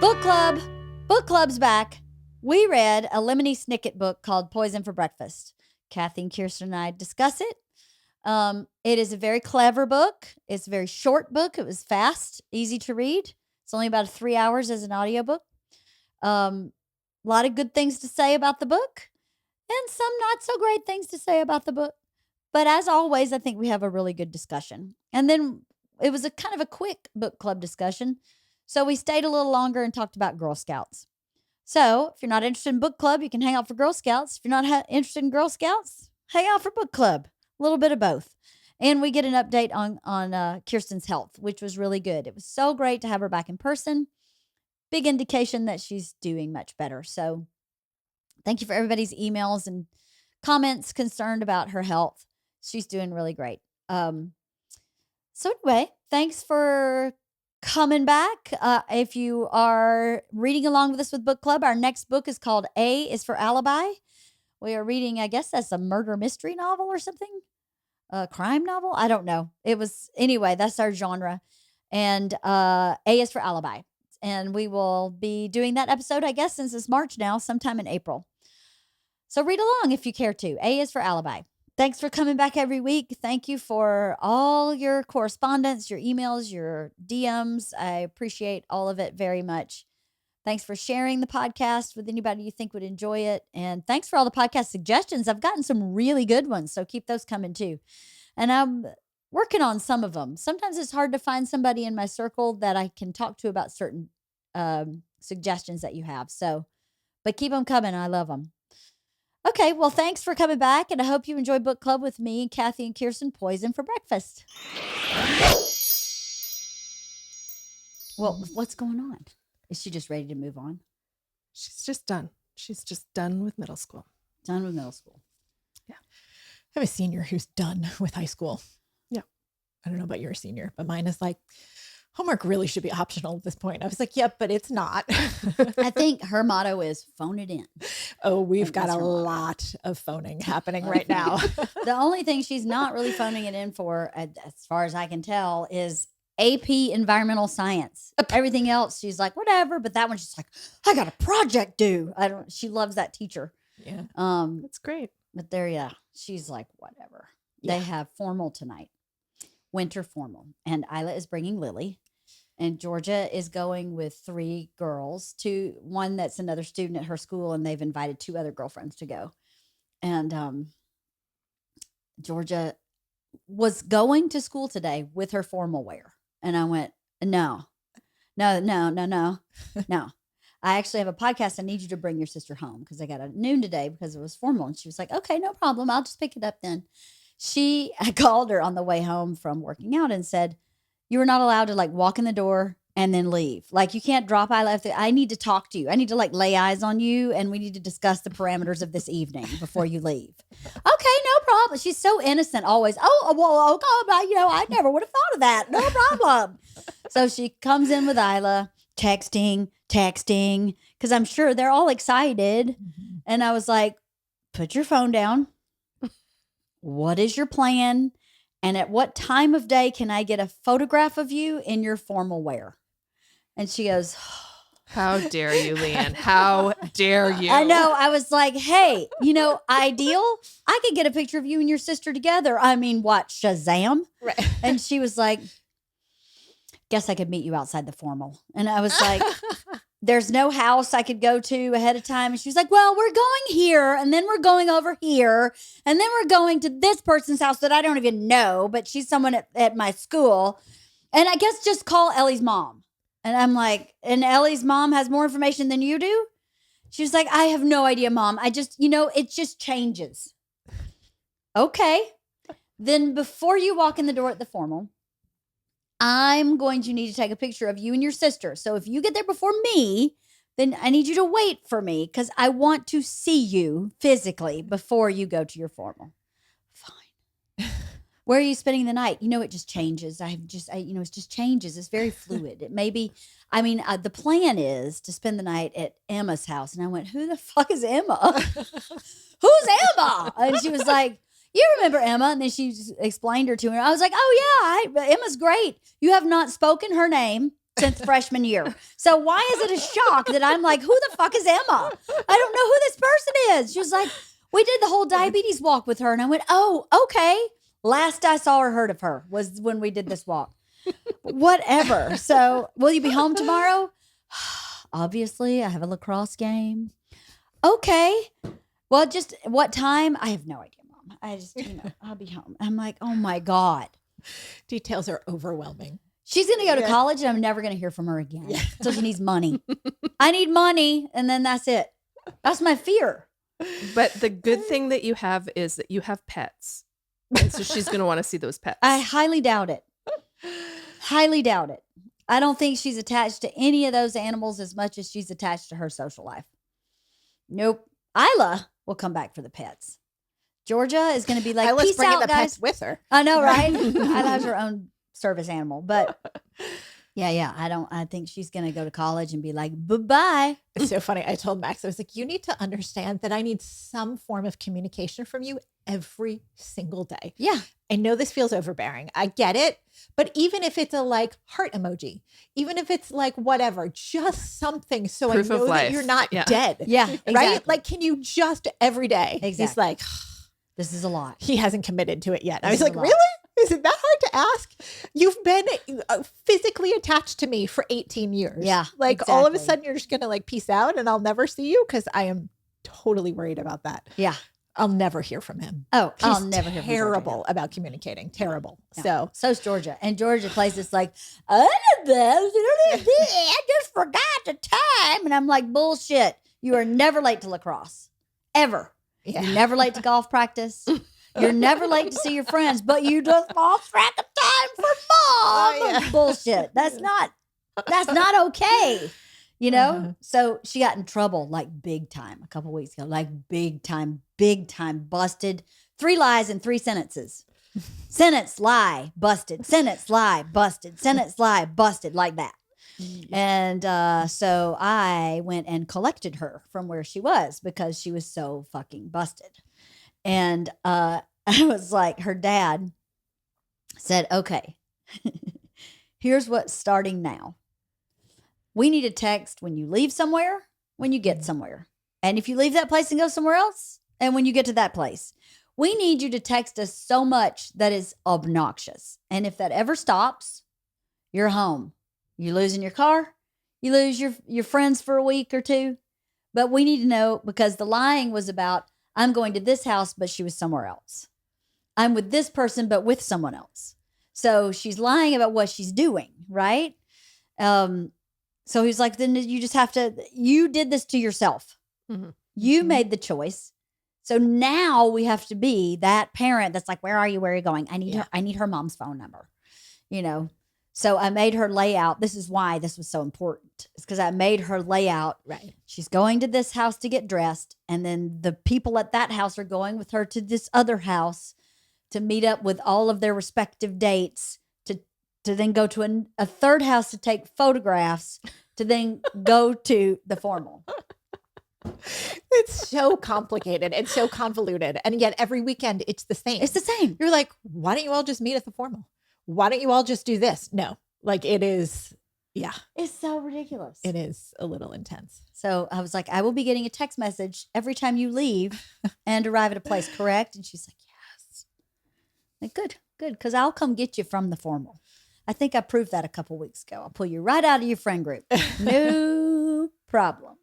Book club. Book club's back. We read a Lemony Snicket book called Poison for Breakfast. Cathy and Kirsten and I discuss it. It is a very clever book. It's a very short book. It was fast, easy to read. It's only about 3 hours as an audiobook. A lot of good things to say about the book and some not so great things to say about the book. But as always, I think we have a really good discussion. And then it was a kind of a quick book club discussion. So we stayed a little longer and talked about Girl Scouts. So if you're not interested in book club, you can hang out for Girl Scouts. If you're not interested in Girl Scouts, hang out for book club. A little bit of both. And we get an update on Kirsten's health, which was really good. It was so great to have her back in person. Big indication that she's doing much better. So thank you for everybody's emails and comments concerned about her health. She's doing really great. So anyway, thanks for coming back. If you are reading along with us with book club, our next book is called A is for Alibi. We are reading, I guess that's a murder mystery novel or something. A crime novel? I don't know. Anyway, that's our genre. And A is for Alibi. And we will be doing that episode, I guess, since it's March now, sometime in April. So read along if you care to. A is for Alibi. Thanks for coming back every week. Thank you for all your correspondence, your emails, your DMs. I appreciate all of it very much. Thanks for sharing the podcast with anybody you think would enjoy it. And thanks for all the podcast suggestions. I've gotten some really good ones, so keep those coming too. And I'm working on some of them. Sometimes it's hard to find somebody in my circle that I can talk to about certain suggestions that you have. But keep them coming. I love them. Okay, well, thanks for coming back, and I hope you enjoy book club with me and Cathy and Kirsten, Poison for Breakfast. Well, what's going on? Is she just ready to move on? She's just done. She's just done with middle school. Done with middle school. Yeah. I have a senior who's done with high school. Yeah. I don't know about your senior, but mine is like, homework really should be optional at this point. I was like, yep, but it's not. I think her motto is phone it in. Oh, we've got a lot of phoning happening right now. The only thing she's not really phoning it in for, as far as I can tell, is AP Environmental Science. Everything else, she's like, whatever. But that one, she's like, I got a project due. She loves that teacher. Yeah. That's great. But she's like, whatever. Yeah. They have formal tonight. Winter formal. And Isla is bringing Lily. And Georgia is going with 3 girls, one that's another student at her school, and they've invited 2 other girlfriends to go. And Georgia was going to school today with her formal wear. And I went, no. I actually have a podcast. I need you to bring your sister home because I got at noon today because it was formal. And she was like, okay, no problem. I'll just pick it up then. I called her on the way home from working out and said, you were not allowed to walk in the door and then leave. You can't drop Isla. I need to talk to you. I need to lay eyes on you, and we need to discuss the parameters of this evening before you leave. Okay, no problem. She's so innocent always. Oh, well, I never would have thought of that. No problem. So she comes in with Isla, texting, because I'm sure they're all excited. Mm-hmm. And I was like, put your phone down. What is your plan? And at what time of day can I get a photograph of you in your formal wear? And she goes, how dare you, Leanne? How dare you? I know. I was like, hey, ideal. I could get a picture of you and your sister together. I mean, what, Shazam? Right. And she was like, guess I could meet you outside the formal. And I was like, there's no house I could go to ahead of time. And she was like, well, we're going here, and then we're going over here, and then we're going to this person's house that I don't even know, but she's someone at my school. And I guess just call Ellie's mom. And I'm like, and Ellie's mom has more information than you do? She was like, I have no idea, Mom. I just, it just changes. Okay. Then before you walk in the door at the formal, I'm going to need to take a picture of you and your sister. So if you get there before me, then I need you to wait for me because I want to see you physically before you go to your formal. Fine. Where are you spending the night? It just changes. It just changes. It's very fluid. It may be, the plan is to spend the night at Emma's house. And I went, who the fuck is Emma? Who's Emma? And she was like, you remember Emma? And then she explained her to her. I was like, oh yeah, Emma's great. You have not spoken her name since freshman year. So why is it a shock that I'm like, who the fuck is Emma? I don't know who this person is. She was like, we did the whole diabetes walk with her. And I went, oh, okay. Last I saw or heard of her was when we did this walk. Whatever. So will you be home tomorrow? Obviously, I have a lacrosse game. Okay. Well, just what time? I have no idea, Mom. I just, I'll be home. I'm like, oh my God. Details are overwhelming. She's going to go to college and I'm never going to hear from her again. Yeah. So she needs money. I need money. And then that's it. That's my fear. But the good thing that you have is that you have pets. And so she's going to want to see those pets. I highly doubt it. Highly doubt it. I don't think she's attached to any of those animals as much as she's attached to her social life. Nope. Isla will come back for the pets. Georgia is going to be like, Isla's peace bringing out, the guys. pets with her. I know, right? Isla has her own service animal. But yeah. I think she's going to go to college and be like, bye-bye. It's so funny. I told Max, I was like, you need to understand that I need some form of communication from you every single day. Yeah. I know this feels overbearing. I get it. But even if it's a like heart emoji, even if it's like whatever, just something so Proof I of know that life. you're not Yeah. dead. Yeah. Right? Exactly. Like, can you just every day? Exactly. He's like, This is a lot. he hasn't committed to it yet. I This was is like, a lot. really? Is it that hard to ask? You've been physically attached to me for 18 years. Yeah, Like all of a exactly. sudden you're just going to like peace out and I'll never see you because I am totally worried about that. Yeah. I'll never hear from him. Oh, He's I'll never hear from Georgia terrible again. about communicating. Terrible. No. So So's Georgia. And Georgia plays this like, I just forgot the time. And I'm like, bullshit. You are never late to lacrosse. Ever. yeah. You're never late to golf practice. You're never late to see your friends, but you just lost track of time for mom. Oh, yeah. Bullshit. That's not okay. You know? Uh-huh. So she got in trouble like big time a couple weeks ago. Like big time, busted. 3 lies in 3 sentences. Sentence, lie, busted. Sentence, lie, busted. Sentence, lie, busted. Like that. And so I went and collected her from where she was because she was so fucking busted. And I was like, her dad said, okay, here's what's starting now. We need a text when you leave somewhere, when you get somewhere. And if you leave that place and go somewhere else, and when you get to that place, we need you to text us so much that is obnoxious. And if that ever stops, you're home. You're losing your car. You lose your friends for a week or two. But we need to know because the lying was about, I'm going to this house, but she was somewhere else. I'm with this person, but with someone else. So she's lying about what she's doing, right? So he's like, then you just have to, you did this to yourself. Mm-hmm. You made the choice. So now we have to be that parent that's like, where are you? Where are you going? I need her mom's phone number, you know? So I made her lay out. This is why this was so important. It's because I made her lay out. Right. She's going to this house to get dressed. And then the people at that house are going with her to this other house to meet up with all of their respective dates, to then go to a third house to take photographs, to then go to the formal. It's so complicated and so convoluted. And yet every weekend it's the same. It's the same. You're like, why don't you all just meet at the formal? Why don't you all just do this? No, like it is. Yeah, It's so ridiculous. it is a little intense. So I was like, I will be getting a text message every time you leave and arrive at a place, correct? And she's like, yes. Like, good. Because I'll come get you from the formal. I think I proved that a couple weeks ago. I'll pull you right out of your friend group. No problem.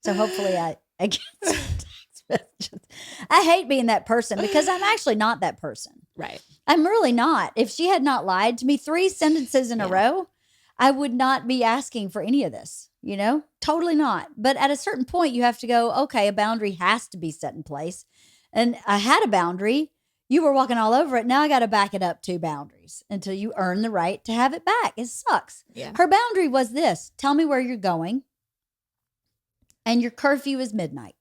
So hopefully I get some text messages. I hate being that person because I'm actually not that person. Right. I'm really not. If she had not lied to me 3 sentences in a row, I would not be asking for any of this, you know? Totally not. But at a certain point, you have to go, okay, a boundary has to be set in place. And I had a boundary. You were walking all over it. Now I got to back it up 2 boundaries until you earn the right to have it back. It sucks. Yeah. Her boundary was this. Tell me where you're going. And your curfew is midnight.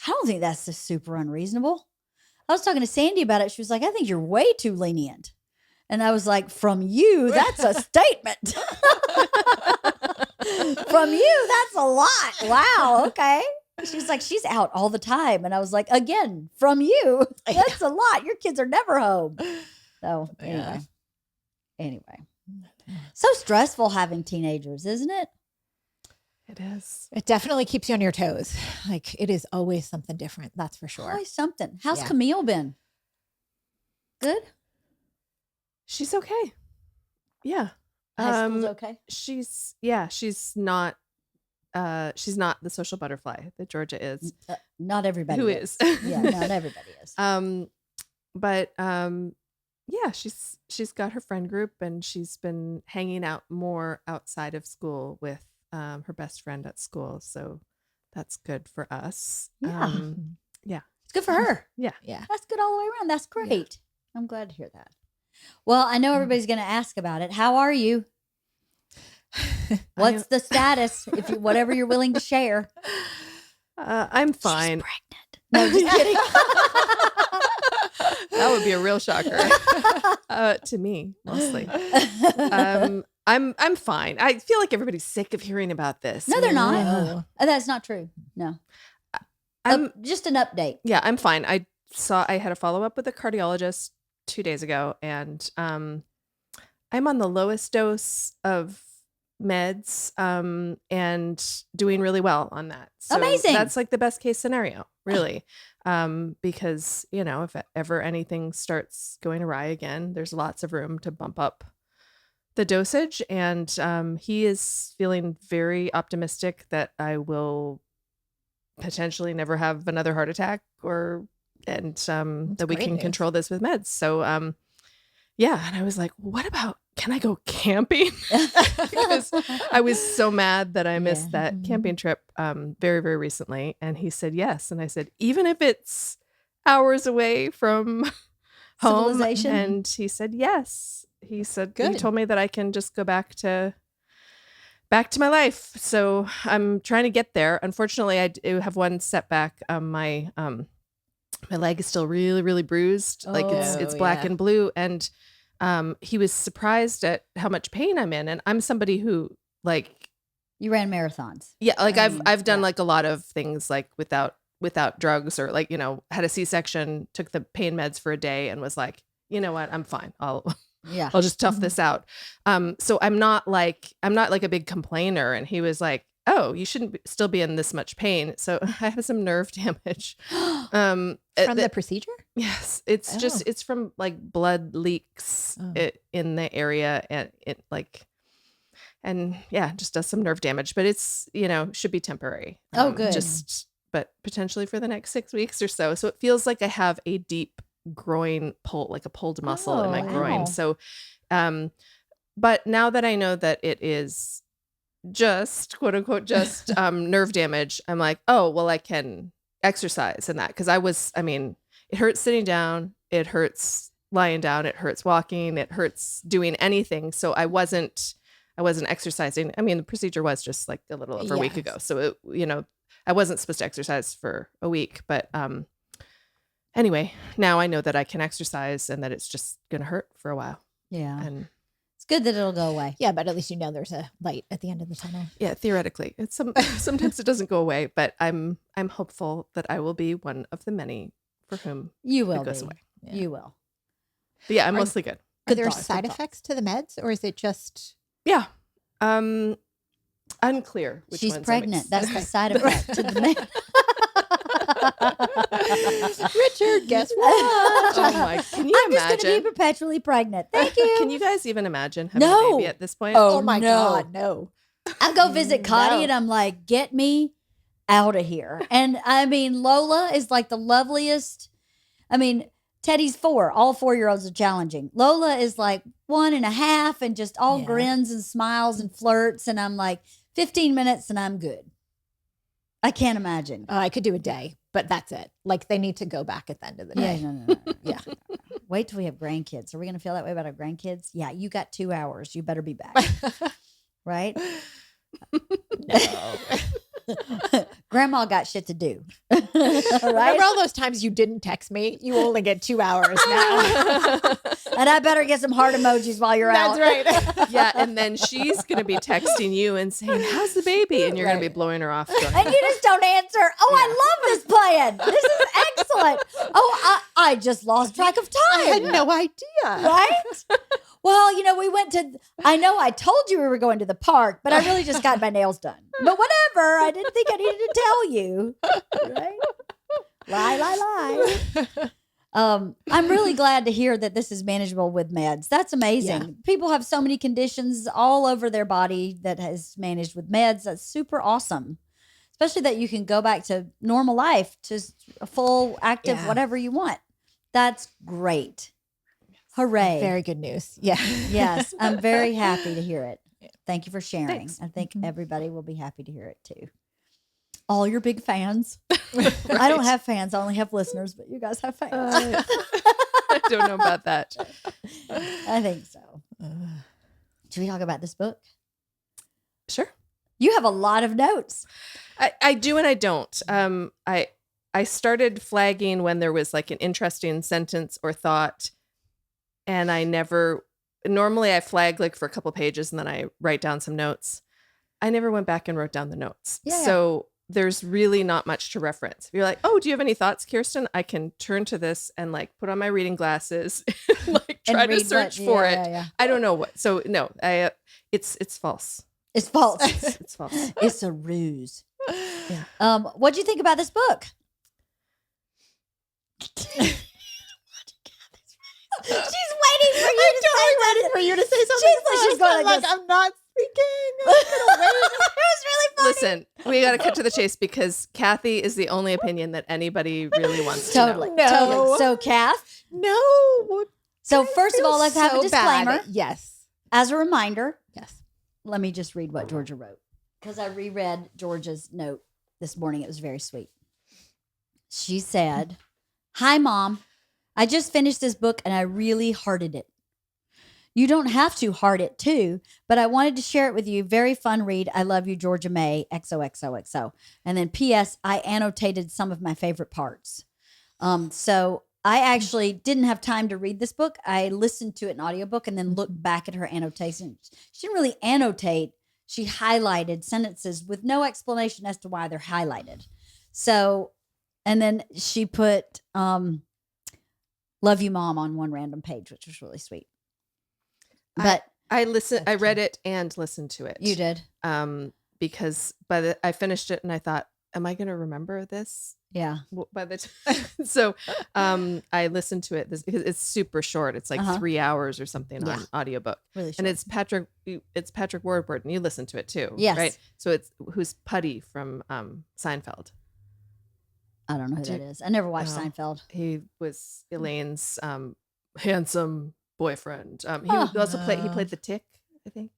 I don't think that's just super unreasonable. I was talking to Sandy about it. She was like, I think you're way too lenient. And I was like, from you, that's a statement. From you, that's a lot. Wow. Okay. She's like, she's out all the time. And I was like, again, from you, that's a lot. Your kids are never home. So anyway. So stressful having teenagers, isn't it? It is. It definitely keeps you on your toes. Like it is always something different. That's for sure. Always something. How's Yeah. Camille been? Good? She's okay. Yeah. High school's okay? She's not the social butterfly that Georgia is. Not everybody Who is. is. Yeah, not everybody is. But yeah, she's got her friend group, and she's been hanging out more outside of school with her best friend at school. So that's good for us. Yeah. Yeah. It's good for her. Yeah. Yeah. That's good all the way around. That's great. I'm glad to hear that. Well, I know everybody's going to ask about it. How are you? What's the status? Whatever you're willing to share. I'm fine. She's pregnant. No, just kidding. That would be a real shocker to me, mostly. I'm fine. I feel like everybody's sick of hearing about this. No, they're not. No. That's not true. No. Just an update. Yeah, I'm fine. I had a follow-up with a cardiologist 2 days ago, and I'm on the lowest dose of meds and doing really well on that. So Amazing. That's like the best case scenario, really. Because, if ever anything starts going awry again, there's lots of room to bump up the dosage. And he is feeling very optimistic that I will potentially never have another heart attack that we can control this with meds. So, yeah. And I was like, what about, can I go camping? Because I was so mad that I missed that camping trip very, very recently. And he said yes. And I said, even if it's hours away from home. Civilization? And he said yes. He said, Good. He told me that I can just go back to my life. So I'm trying to get there. Unfortunately, I do have one setback. My leg is still really, really bruised. Like it's black and blue. And he was surprised at how much pain I'm in. And I'm somebody who You ran marathons. yeah, like I've done like a lot of things like without drugs, or like, had a C-section, took the pain meds for a day and was like, you know what, I'm fine. I'll just tough this out. So I'm not like a big complainer. And he was like, oh, you shouldn't still be in this much pain. So I have some nerve damage. From the procedure? Yes. It's just, it's from like blood leaks in the area, and it just does some nerve damage, but it's, should be temporary. Good. But potentially for the next 6 weeks or so. So it feels like I have a deep groin pull, like a pulled muscle in my groin. Wow. So, but now that I know that it is just quote unquote just nerve damage, I'm like, oh, well, I can exercise in that. Because it hurts sitting down, it hurts lying down, it hurts walking, it hurts doing anything. So I wasn't exercising. The procedure was just like a little over a week ago. So it, I wasn't supposed to exercise for a week, but anyway, now I know that I can exercise and that it's just gonna hurt for a while. Yeah. And It's good that it'll go away. Yeah, but at least there's a light at the end of the tunnel. yeah, theoretically, it's sometimes it doesn't go away, but I'm hopeful that I will be one of the many for whom You will it goes be. away. Yeah. You will. But yeah, I'm mostly good. Are Good there thoughts, side good thoughts. effects to the meds, or is it just Yeah, unclear. Which She's ones I'm pregnant. That's the side effect to the man. Richard? Guess what? Oh my! Can you I'm just going to be imagine? perpetually pregnant. Thank you. Can you guys even imagine having a No. baby at this point? Oh, Oh my no. God, no. I go visit Connie No. and I'm like, get me out of here. And Lola is like the loveliest. Teddy's 4. All 4-year-olds are challenging. Lola is like 1.5 and just all Yeah. grins and smiles and flirts. And I'm like, 15 minutes and I'm good. I can't imagine. I could do a day, but that's it. Like they need to go back at the end of the Yeah, day. no. Yeah. Wait till we have grandkids. Are we going to feel that way about our grandkids? Yeah, you got 2 hours. You better be back. Right? No. Grandma got shit to do. Remember Right? all those times you didn't text me? You only get 2 hours now. And I better get some heart emojis while you're out. That's right. Yeah, and then she's gonna be texting you and saying, "How's the baby?" And you're gonna be blowing her off. Going, And you just don't answer. Oh, I love this plan. This is excellent. Oh, I just lost track of time. I had no idea. Right? Well, we went to, I know I told you we were going to the park, but I really just got my nails done. But whatever. I didn't think I needed to tell you. Right? Lie. I'm really glad to hear that this is manageable with meds. That's amazing. Yeah. People have so many conditions all over their body that is managed with meds. That's super awesome. Especially that you can go back to normal life, just a full active, whatever you want. That's great. Hooray. Very good news. Yeah. Yes. I'm very happy to hear it. Thank you for sharing. Thanks. I think everybody will be happy to hear it too. All your big fans. I don't have fans. I only have listeners, but you guys have fans. I don't know about that. I think so. Should we talk about this book? Sure. You have a lot of notes. I do and I don't. I started flagging when there was like an interesting sentence or thought, and normally I flag like for a couple pages and then I write down some notes. I never went back and wrote down the notes. Yeah. So there's really not much to reference. If you're like, oh, do you have any thoughts, Kirsten? I can turn to this and like put on my reading glasses, like try to search for it. Yeah. I don't know what. So no, it's false. It's false. It's false. It's a ruse. Yeah. What'd you think about this book? She's waiting for you to say something. For you to say something. She's going like this. I'm not speaking. I'm gonna wait. It was really funny. Listen, we got to cut to the chase because Cathy is the only opinion that anybody really wants to know. Totally. No. Totally. So, Kath. No. So, first of all, let's have a So bad. disclaimer. Yes. As a reminder, Yes. let me just read what Georgia wrote because I reread Georgia's note this morning. It was very sweet. She said, "Hi, Mom. I just finished this book and I really hearted it. You don't have to heart it too, but I wanted to share it with you. Very fun read. I love you, Georgia May, XOXOXO. And then P.S. I annotated some of my favorite parts. So I actually didn't have time to read this book. I listened to it in audiobook and then looked back at her annotations. She didn't really annotate. She highlighted sentences with no explanation as to why they're highlighted. So, and then she put, love you, Mom, on one random page, which was really sweet. But I read it and listened to it. you did. Because I finished it and I thought, am I going to remember this? Yeah. By the time, so I listened to it because it's super short. It's like 3 hours or something on audiobook. Really short. And it's Patrick Warburton. You listened to it too, Yes. right? So who's Putty from Seinfeld. I don't know who that is. I never watched Seinfeld. He was Elaine's handsome boyfriend. He played the Tick, I think.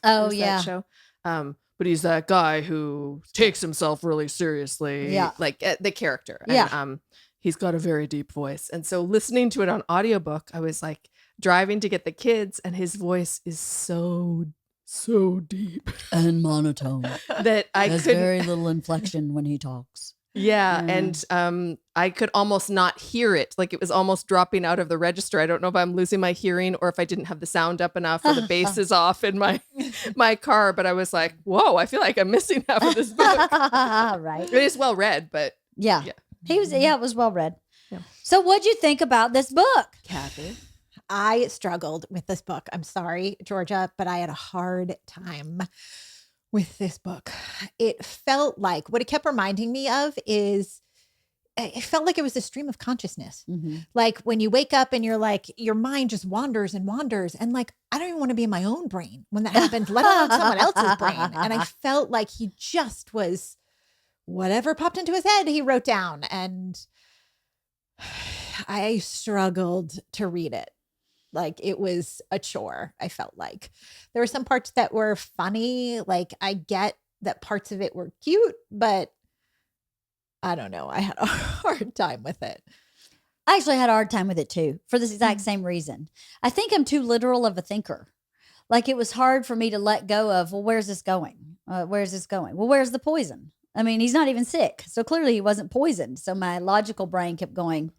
Oh, There's yeah. that show. But he's that guy who takes himself really seriously. Yeah. Like the character. Yeah. And, he's got a very deep voice. And so listening to it on audiobook, I was like driving to get the kids and his voice is so deep And monotone. that I There's couldn't. very little inflection when he talks. Yeah, Mm. and I could almost not hear it. Like it was almost dropping out of the register. I don't know if I'm losing my hearing or if I didn't have the sound up enough or the bass is off in my car. But I was like, whoa, I feel like I'm missing half of this book. Right. It is well read, but Yeah. It was well read. Yeah. So what'd you think about this book? Kathy. I struggled with this book. I'm sorry, Georgia, but I had a hard time with this book. It felt like what it kept reminding me of is it felt like it was a stream of consciousness. Mm-hmm. Like when you wake up and you're like, your mind just wanders and wanders. And like, I don't even want to be in my own brain when that happens, let alone someone else's brain. And I felt like he just was whatever popped into his head, he wrote down. And I struggled to read it. Like it was a chore, I felt like. There were some parts that were funny. Like I get that parts of it were cute, but I don't know. I had a hard time with it. I actually had a hard time with it too, for this exact same reason. I think I'm too literal of a thinker. Like it was hard for me to let go of, well, where's this going? Where's this going? Well, where's the poison? I mean, he's not even sick. So clearly he wasn't poisoned. So my logical brain kept going,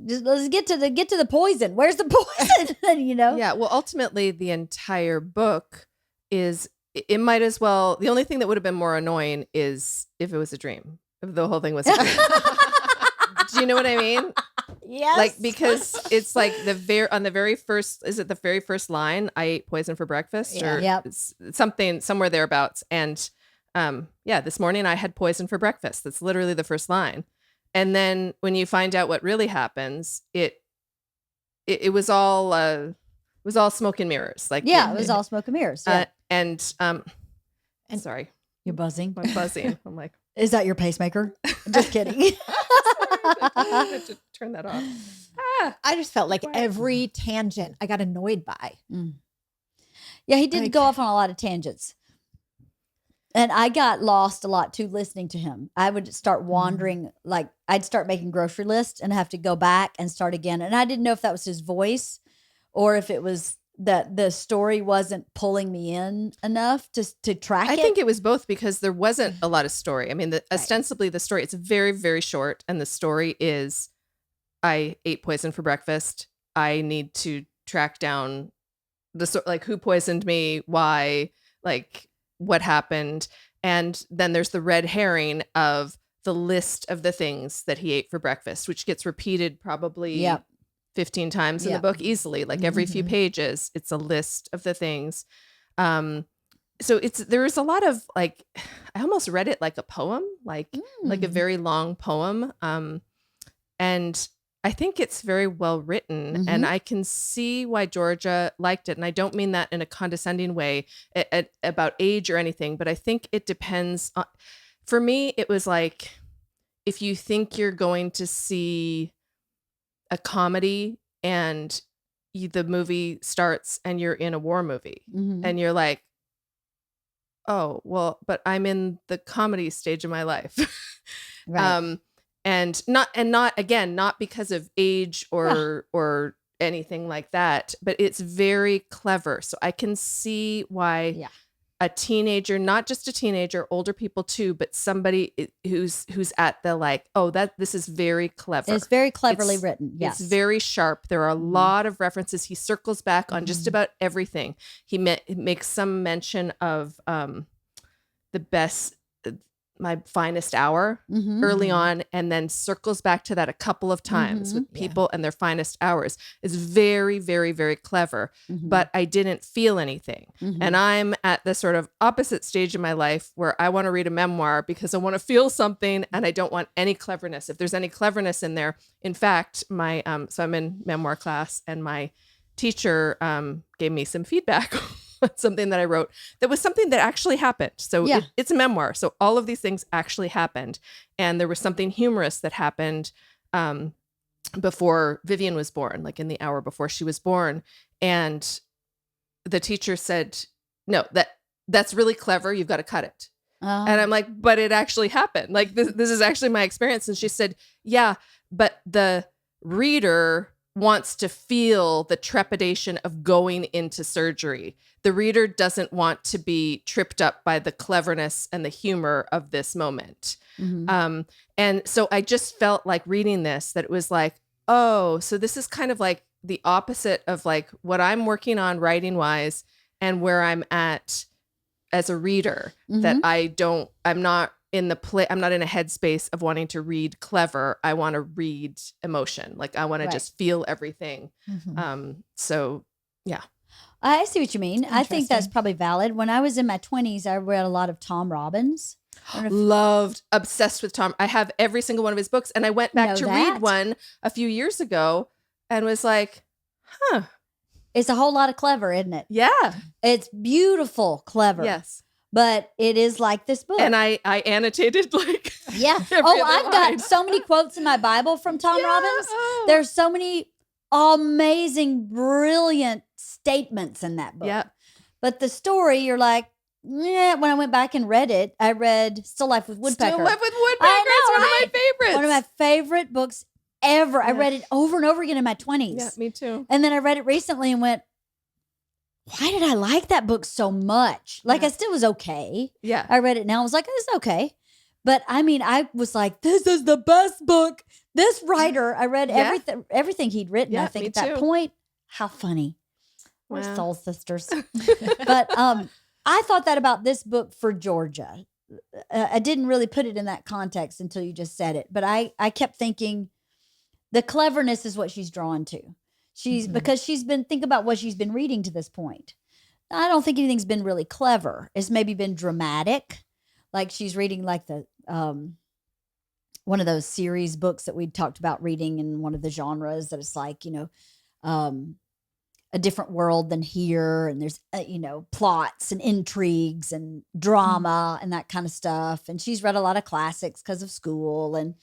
just let's get to the poison. Where's the poison? You know? yeah. Well, ultimately, the entire book is. It might as well. The only thing that would have been more annoying is if it was a dream. If the whole thing was a dream. Do you know what I mean? Yes. Like, because it's like on the very first, is it the very first line? I ate poison for breakfast, or Yep. it's something somewhere thereabouts. And this morning I had poison for breakfast. That's literally the first line. And then when you find out what really happens, it was all smoke and mirrors. Like, Yeah, it was all smoke and mirrors. Yeah. And sorry, You're buzzing. I'm buzzing. I'm like, Is that your pacemaker? Just kidding. I had to turn that off. I just felt like Quiet. every tangent I got annoyed by. Yeah, he did Like- go off on a lot of tangents. And I got lost a lot too listening to him. I would start wandering, like I'd start making grocery lists and have to go back and start again. And I didn't know if that was his voice or if it was that the story wasn't pulling me in enough to track I it. think it was both, because there wasn't a lot of story. I mean, ostensibly the story, it's very, very short. And the story is, I ate poison for breakfast. I need to track down like who poisoned me, why, like what happened. And then there's the red herring of the list of the things that he ate for breakfast, which gets repeated probably Yep. 15 times in the Yep. book easily. Like every few pages, it's a list of the things. So there is a lot of, like, I almost read it like a poem, like a very long poem. And I think it's very well written, and I can see why Georgia liked it. And I don't mean that in a condescending way about age or anything, but I think it depends on, for me, it was like, if you think you're going to see a comedy and the movie starts and you're in a war movie and you're like, oh, well, but I'm in the comedy stage of my life. Right. And not because of age or anything like that, but it's very clever. So I can see why a teenager, not just a teenager, older people too, but somebody who's at the like, oh, this is very clever. It's very cleverly written. Yes. It's very sharp. There are a lot of references. He circles back on just about everything. He makes some mention of my finest hour early on, and then circles back to that a couple of times with people and their finest hours. Is very, very, very clever, but I didn't feel anything. And I'm at the sort of opposite stage in my life where I want to read a memoir because I want to feel something and I don't want any cleverness. If there's any cleverness in there, in fact, my so I'm in memoir class, and my teacher gave me some feedback something that I wrote that was something that actually happened. So it's a memoir. So all of these things actually happened. And there was something humorous that happened before Vivian was born, like in the hour before she was born. And the teacher said, no, that's really clever. You've got to cut it. And I'm like, but it actually happened. Like this is actually my experience. And she said, yeah, but the reader wants to feel the trepidation of going into surgery. The reader doesn't want to be tripped up by the cleverness and the humor of this moment. And so I just felt like reading this, that it was like, oh, so this is kind of like the opposite of like what I'm working on writing wise and where I'm at as a reader, that I'm not in a headspace of wanting to read clever. I want to read emotion. Like I want to just feel everything. So yeah. I see what you mean. I think that's probably valid. When I was in my 20s, I read a lot of Tom Robbins. Obsessed with Tom. I have every single one of his books, and I went back to read one a few years ago and was like, huh. It's a whole lot of clever, isn't it? Yeah. It's beautiful, clever. Yes. But it is like this book. And I annotated like I've got so many quotes in my Bible from Tom Robbins. There's so many amazing, brilliant statements in that book. Yeah. But the story, you're like, when I went back and read it, I read Still Life with Woodpecker. Still Life with Woodpecker. It's one of my favorites. One of my favorite books ever. I read it over and over again in my 20s. Yeah, me too. And then I read it recently and went, why did I like that book so much? Like I still was okay. Yeah. I read it now. I was like, it's okay. But I mean, I was like, this is the best book. This writer, I read everything he'd written. Yeah, I think me at that too. point, how funny. We're Wow. soul sisters. But I thought that about this book for Georgia. I didn't really put it in that context until you just said it. But I kept thinking, The cleverness is what she's drawn to. Because think about what she's been reading to this point. I don't think anything's been really clever. It's maybe been dramatic. Like she's reading like the one of those series books that we talked about reading in one of the genres that it's like, a different world than here. And there's, plots and intrigues and drama and that kind of stuff. And she's read a lot of classics because of school and,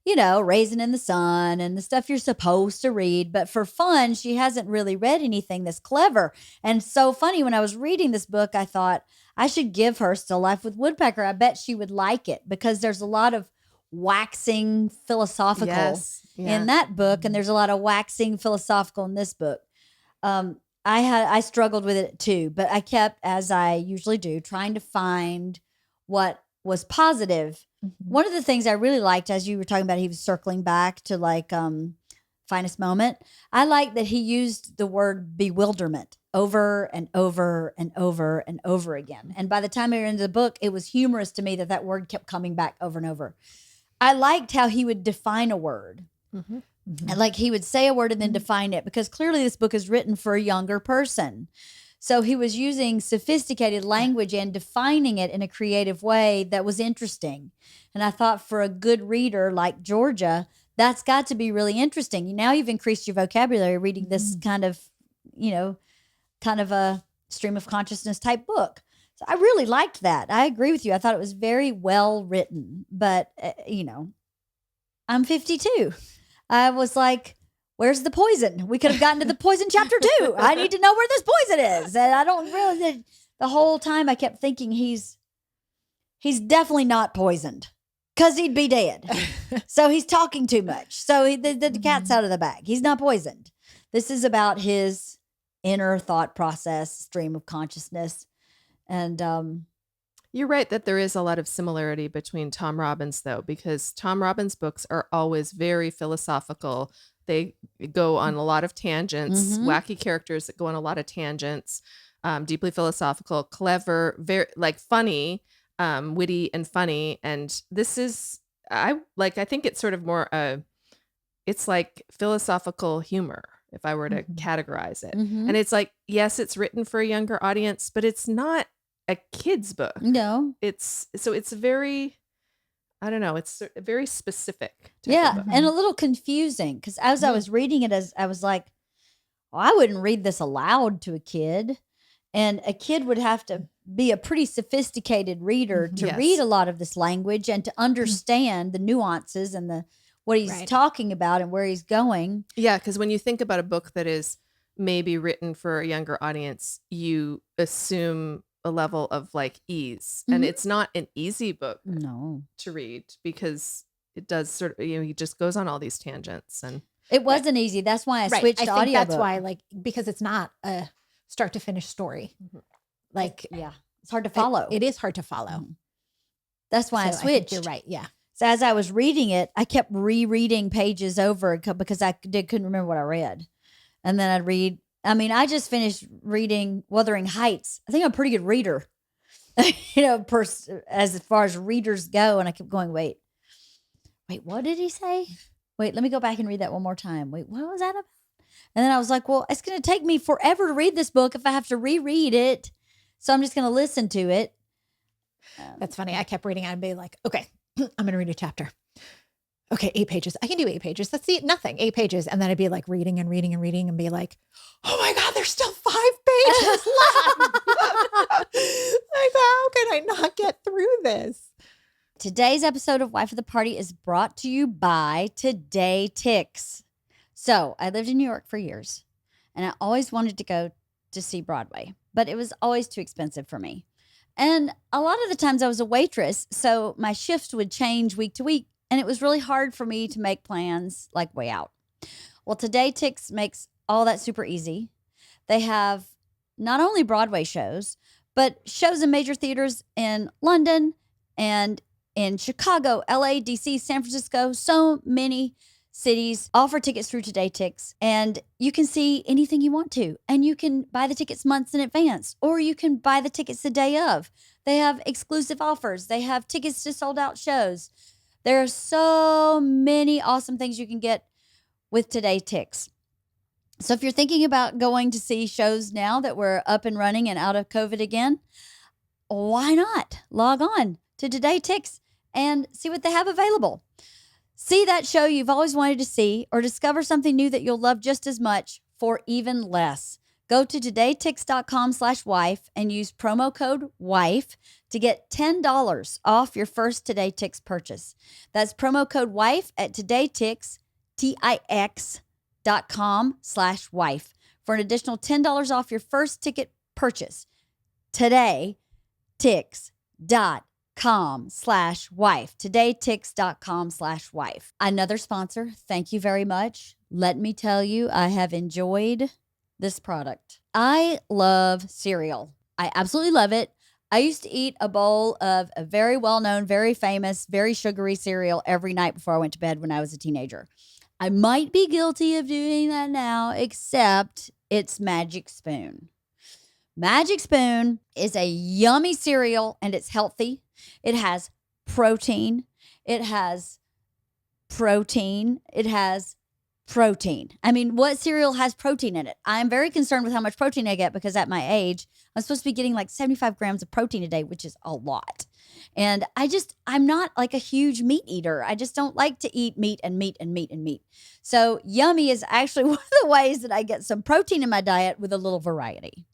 Raisin in the Sun and the stuff you're supposed to read. But for fun, she hasn't really read anything that's clever. And so funny, when I was reading this book, I thought I should give her Still Life with Woodpecker. I bet she would like it because there's a lot of waxing philosophical in that book. And there's a lot of waxing philosophical in this book. I struggled with it too, but I kept, as I usually do, trying to find what was positive. One of the things I really liked, as you were talking about, he was circling back to like finest moment. I like that he used the word bewilderment over and over and over and over again. And by the time we were into the book, it was humorous to me that word kept coming back over and over. I liked how he would define a word. And like he would say a word and then define it, because clearly this book is written for a younger person. So he was using sophisticated language and defining it in a creative way that was interesting. And I thought for a good reader like Georgia, that's got to be really interesting. Now you've increased your vocabulary reading this kind of a stream of consciousness type book. So I really liked that. I agree with you. I thought it was very well written, but I'm 52. I was like, where's the poison? We could have gotten to the poison chapter 2. I need to know where this poison is. And I don't really, the whole time I kept thinking he's definitely not poisoned because he'd be dead. So he's talking too much. So the cat's out of the bag. He's not poisoned. This is about his inner thought process, stream of consciousness. And you're right that there is a lot of similarity between Tom Robbins, though, because Tom Robbins' books are always very philosophical. They go on a lot of tangents, wacky characters that go on a lot of tangents, deeply philosophical, clever, very like funny, witty and funny. And this is, I think it's sort of more, it's like philosophical humor, if I were to categorize it. And it's like, yes, it's written for a younger audience, but it's not a kid's book. No. It's very, I don't know, it's very specific. And a little confusing because as I was reading it, I was like, well, I wouldn't read this aloud to a kid. And a kid would have to be a pretty sophisticated reader to read a lot of this language and to understand the nuances and what he's talking about and where he's going. Yeah, because when you think about a book that is maybe written for a younger audience, you assume a level of like ease. And it's not an easy book to read because it does sort of, he just goes on all these tangents. And it wasn't easy. That's why I switched to audio. That's why, because it's not a start to finish story. It's hard to follow. It is hard to follow. That's why I switched. You're right. Yeah. So as I was reading it, I kept rereading pages over because I couldn't remember what I read. And then I'd read. I just finished reading Wuthering Heights. I think I'm a pretty good reader, as far as readers go. And I kept going, wait, what did he say? Wait, let me go back and read that one more time. Wait, what was that about? And then I was like, well, it's going to take me forever to read this book if I have to reread it. So I'm just going to listen to it. That's funny. I kept reading it and be like, okay, I'm going to read a chapter. Okay, 8 pages. I can do 8 pages. Let's see, nothing, 8 pages. And then I'd be like reading and reading and reading and be like, oh my God, there's still 5 pages left. Like, how can I not get through this? Today's episode of Wife of the Party is brought to you by Today Ticks. So I lived in New York for years and I always wanted to go to see Broadway, but it was always too expensive for me. And a lot of the times I was a waitress, so my shifts would change week to week. And it was really hard for me to make plans like way out. Well, Today Ticks makes all that super easy. They have not only Broadway shows, but shows in major theaters in London and in Chicago, LA, DC, San Francisco, so many cities offer tickets through Today Ticks. And you can see anything you want to. And you can buy the tickets months in advance, or you can buy the tickets the day of. They have exclusive offers. They have tickets to sold out shows. There are so many awesome things you can get with Today Ticks. So if you're thinking about going to see shows now that we're up and running and out of COVID again, why not log on to Today Ticks and see what they have available? See that show you've always wanted to see, or discover something new that you'll love just as much for even less. Go to todayticks.com/wife and use promo code WIFE to get $10 off your first Today Ticks purchase. That's promo code WIFE at todayticks, TIX.com/wife for an additional $10 off your first ticket purchase. Today, tix.com/wife. todaytix.com/wife. Another sponsor, thank you very much. Let me tell you, I have enjoyed this product. I love cereal. I absolutely love it. I used to eat a bowl of a very well-known, very famous, very sugary cereal every night before I went to bed when I was a teenager. I might be guilty of doing that now, except it's Magic Spoon. Magic Spoon is a yummy cereal, and it's healthy. It has protein. It has protein. It has protein. I mean, what cereal has protein in it? I'm very concerned with how much protein I get because at my age, I'm supposed to be getting like 75 grams of protein a day, which is a lot. And I'm not like a huge meat eater. I just don't like to eat meat and meat and meat and meat. So Yummy is actually one of the ways that I get some protein in my diet with a little variety.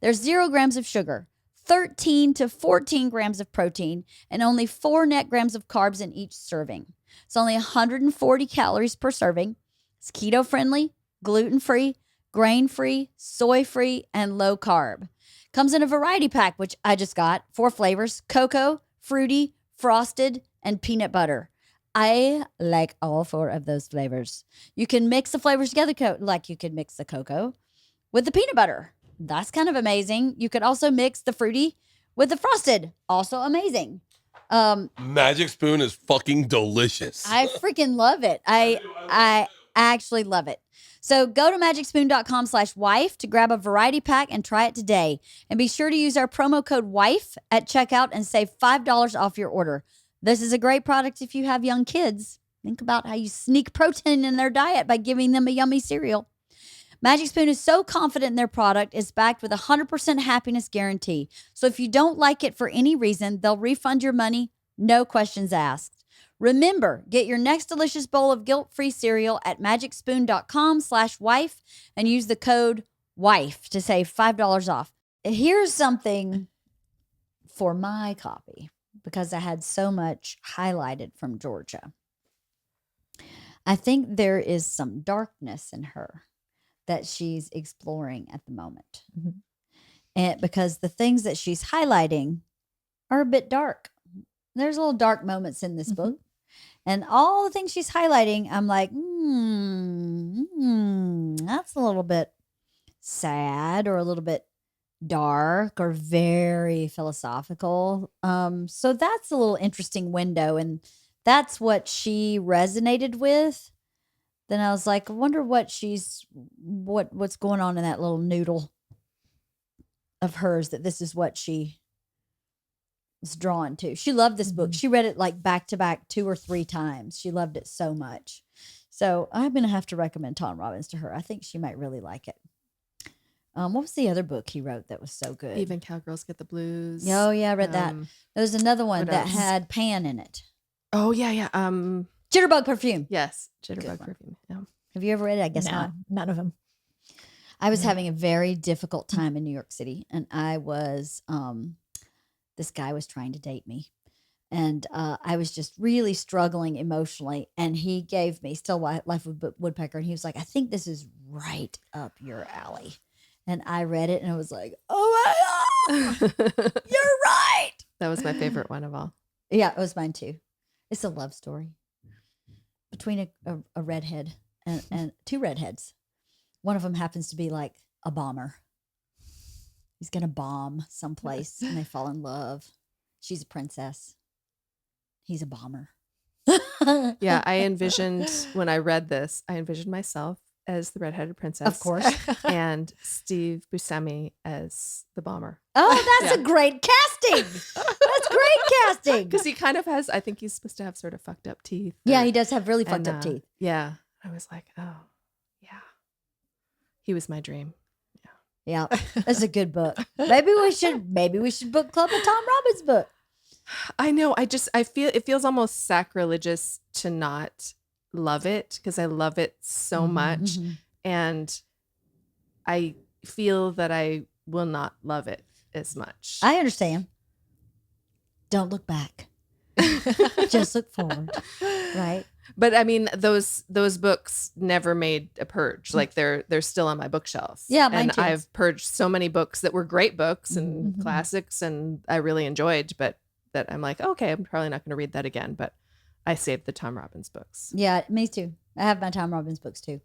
There's 0 grams of sugar, 13 to 14 grams of protein, and only 4 net grams of carbs in each serving. It's only 140 calories per serving. It's keto-friendly, gluten-free, grain-free, soy-free, and low carb. Comes in a variety pack, which I just got, 4 flavors: cocoa, fruity, frosted, and peanut butter. I like all 4 of those flavors. You can mix the flavors together, like you could mix the cocoa with the peanut butter. That's kind of amazing. You could also mix the fruity with the frosted. Also amazing. Magic Spoon is fucking delicious. I freaking love it. I actually love it. So go to magicspoon.com/wife to grab a variety pack and try it today. And be sure to use our promo code WIFE at checkout and save $5 off your order. This is a great product if you have young kids. Think about how you sneak protein in their diet by giving them a yummy cereal. Magic Spoon is so confident in their product, it's backed with a 100% happiness guarantee. So if you don't like it for any reason, they'll refund your money, no questions asked. Remember, get your next delicious bowl of guilt-free cereal at magicspoon.com/wife and use the code WIFE to save $5 off. Here's something for my copy, because I had so much highlighted from Georgia. I think there is some darkness in her that she's exploring at the moment. Mhm. And because the things that she's highlighting are a bit dark. There's little dark moments in this book. And all the things she's highlighting, I'm like, that's a little bit sad or a little bit dark or very philosophical. So that's a little interesting window. And that's what she resonated with. Then I was like, I wonder what's going on in that little noodle of hers, that this is what she was drawn to. She loved this book. She read it like back to back 2 or 3 times. She loved it so much. So I'm going to have to recommend Tom Robbins to her. I think she might really like it. What was the other book he wrote that was so good? Even Cowgirls Get the Blues. Oh, yeah, I read that. There was another one what that else? had Pan in it. Oh, yeah. Jitterbug Perfume. Yes. Good Jitterbug one. Perfume. Yeah. Have you ever read it? I guess No, not. none of them. I was having a very difficult time in New York City, and I was, this guy was trying to date me, and I was just really struggling emotionally. And he gave me Still Life of Woodpecker, and he was like, I think this is right up your alley. And I read it, and I was like, oh my God, you're right. That was my favorite one of all. Yeah, it was mine too. It's a love story between a redhead and 2 redheads. One of them happens to be like a bomber. He's going to bomb someplace and they fall in love. She's a princess. He's a bomber. Yeah, I envisioned, when I read this, I envisioned myself as the redheaded princess. Of course. And Steve Buscemi as the bomber. Oh, that's Yeah. a great casting. That's great casting. Because he kind of has, I think he's supposed to have sort of fucked up teeth. Yeah, or- he does have really and, fucked up teeth. Yeah. I was like, oh, yeah. He was my dream. Yeah, that's a good book. Maybe we should book club a Tom Robbins book. I know. I feel it feels almost sacrilegious to not love it because I love it so much. Mm-hmm. And I feel that I will not love it as much. I understand. Don't look back. Just look forward. Right. But I mean, those books never made a purge. Like they're still on my bookshelf. Yeah, mine and too. I've purged so many books that were great books and Mhm. classics, and I really enjoyed. But that I'm like, okay, I'm probably not going to read that again. But I saved the Tom Robbins books. Yeah, me too. I have my Tom Robbins books too.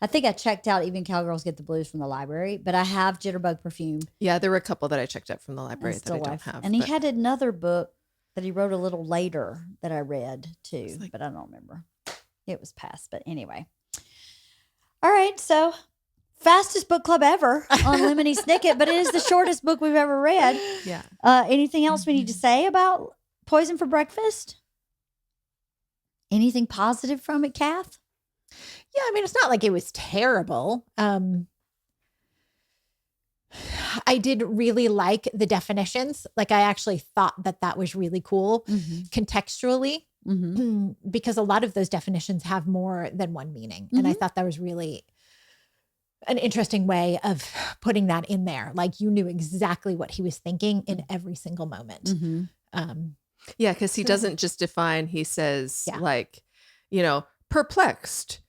I think I checked out Even Cowgirls Get the Blues from the library, but I have Jitterbug Perfume. Yeah, there were a couple that I checked out from the And library that I Still don't Life. have. And he but- had another book that he wrote a little later that I read too, like- but I don't remember. It was past, but anyway. All right, so fastest book club ever on Lemony Snicket, but it is the shortest book we've ever read. yeah. Anything else we need to say about Poison for Breakfast? Anything positive from it, Kath? Yeah, I mean, it's not like it was terrible. I did really like the definitions. Like, I actually thought that was really cool contextually, Mm-hmm. because a lot of those definitions have more than one meaning. And I thought that was really an interesting way of putting that in there. Like, you knew exactly what he was thinking in every single moment. Mm-hmm. Yeah, because he doesn't just define, he says, Yeah. like, perplexed.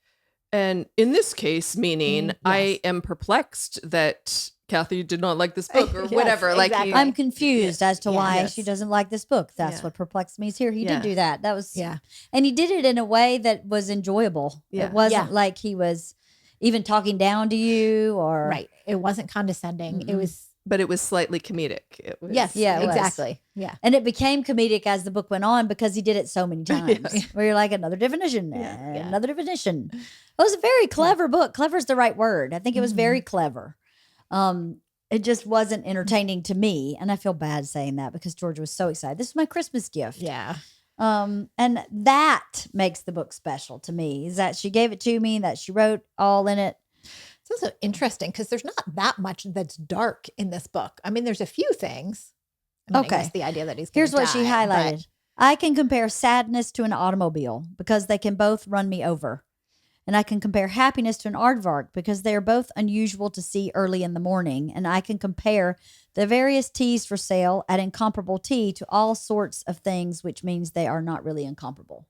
And in this case, meaning I am perplexed that Cathy did not like this book or Yes, whatever. Like, exactly. I'm confused as to why Yes. she doesn't like this book. That's Yeah. what perplexed me here. He Yeah. did do that. That was, Yeah. and he did it in a way that was enjoyable. Yeah. It wasn't Yeah. like he was even talking down to you or Right. It wasn't condescending. It Mm-mm. was, but it was slightly comedic. It was, yes, Yeah, it was. exactly. Yeah. And it became comedic as the book went on because he did it so many times. Yeah. Where you're like, another definition, Yeah. another definition. It was a very clever book. Clever is the right word. I think it was very clever. It just wasn't entertaining to me. And I feel bad saying that because Georgia was so excited. This is my Christmas gift. Yeah. And that makes the book special to me, is that she gave it to me, that she wrote all in it. It's also interesting because there's not that much that's dark in this book. I mean, there's a few things. I mean, Okay. I guess the idea that he's gonna Here's what she die, but- highlighted. I can compare sadness to an automobile because they can both run me over. And I can compare happiness to an aardvark because they are both unusual to see early in the morning. And I can compare the various teas for sale at Incomparable Tea to all sorts of things, which means they are not really incomparable.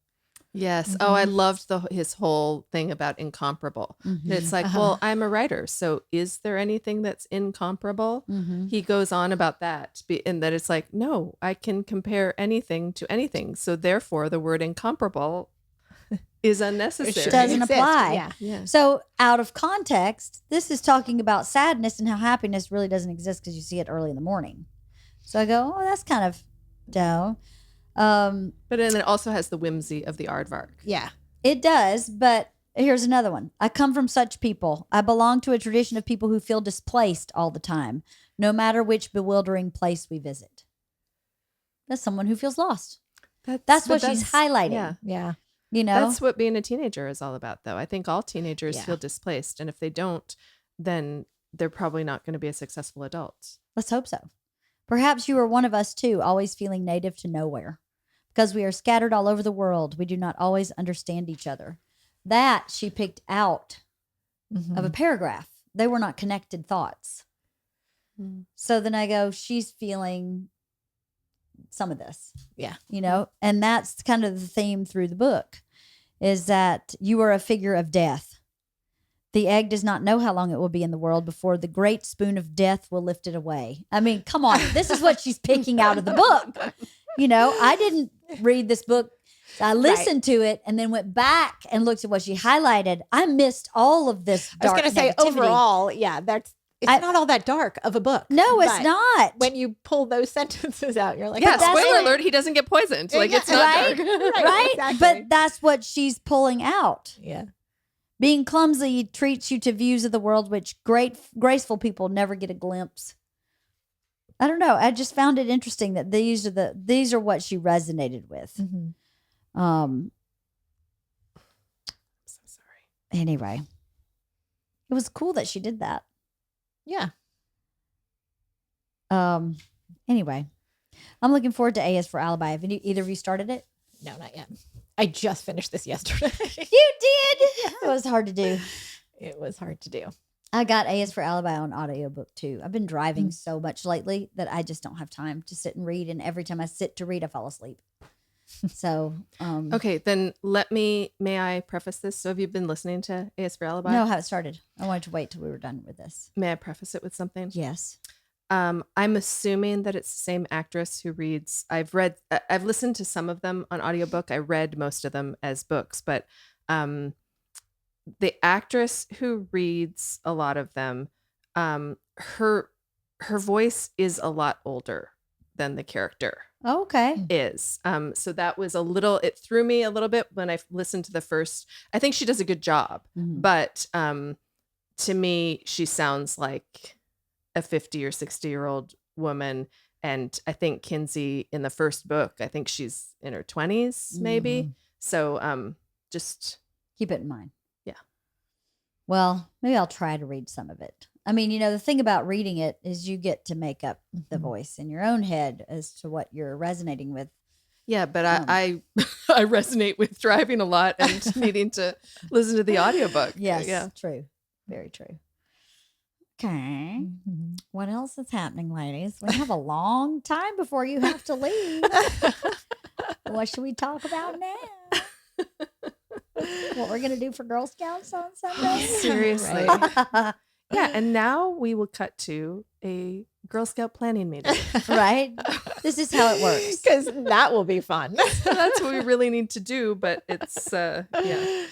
Yes. Oh, I loved his whole thing about incomparable. Mm-hmm. It's like, well, I'm a writer, so is there anything that's incomparable? Mm-hmm. He goes on about that, and that it's like, no, I can compare anything to anything. So therefore, the word incomparable is unnecessary. It Doesn't exist. apply. Yeah. Yeah. So out of context, this is talking about sadness and how happiness really doesn't exist because you see it early in the morning. So I go, oh, that's kind of down. But then it also has the whimsy of the aardvark. Yeah. It does, but here's another one. I come from such people. I belong to a tradition of people who feel displaced all the time, no matter which bewildering place we visit. That's someone who feels lost. That's what she's highlighting. Yeah. Yeah. You know? That's what being a teenager is all about, though. I think all teenagers Yeah. feel displaced. And if they don't, then they're probably not going to be a successful adult. Let's hope so. Perhaps you are one of us too, always feeling native to nowhere. Because we are scattered all over the world, we do not always understand each other. That she picked out of a paragraph. They were not connected thoughts. So then I go, she's feeling some of this. Yeah. You know, and that's kind of the theme through the book, is that you are a figure of death. The egg does not know how long it will be in the world before the great spoon of death will lift it away. I mean, come on. This is what she's picking out of the book. You know, I didn't read this book. I listened to it and then went back and looked at what she highlighted. I missed all of this I was dark going to say negativity. overall, yeah, it's not all that dark of a book. No, it's but not. When you pull those sentences out, you're like, Yeah, but that's spoiler what- alert, he doesn't get poisoned. Like, Yeah, it's not right? dark. right? exactly. But that's what she's pulling out. Yeah. Being clumsy treats you to views of the world which graceful people never get a glimpse. I don't know. I just found it interesting that these are what she resonated with. Mhm. I'm so sorry. Anyway, it was cool that she did that. Yeah. Anyway, I'm looking forward to A is for Alibi. Have either of you started it? No, not yet. I just finished this yesterday. You did. It was hard to do. It was hard to do. I got A is for Alibi on audiobook too. I've been driving so much lately that I just don't have time to sit and read. And every time I sit to read, I fall asleep. So, Okay, then may I preface this? So have you been listening to AS for Alibi? No, I haven't started. I wanted to wait till we were done with this. May I preface it with something? Yes. I'm assuming that it's the same actress who reads. I've listened to some of them on audiobook. I read most of them as books, but the actress who reads a lot of them, her voice is a lot older than the character Oh, okay. is. So that was it threw me a little bit when I listened to the first. I think she does a good job, Mhm. but to me, she sounds like a 50 or 60-year-old woman. And I think Kinsey in the first book, I think she's in her 20s, maybe. Mhm. So just Keep it in mind. Yeah. Well, maybe I'll try to read some of it. I mean, the thing about reading it is you get to make up the voice in your own head as to what you're resonating with. yeah, but I I resonate with driving a lot and needing to listen to the audiobook. Yes, Yeah. true. Very true. Okay. What else is happening, ladies? We have a long time before you have to leave. What should we talk about now? What we're going to do for Girl Scouts on Sunday? Seriously. Right. Yeah, and now we will cut to a Girl Scout planning meeting. Right? This is how it works. Because that will be fun. That's what we really need to do, but it's yeah.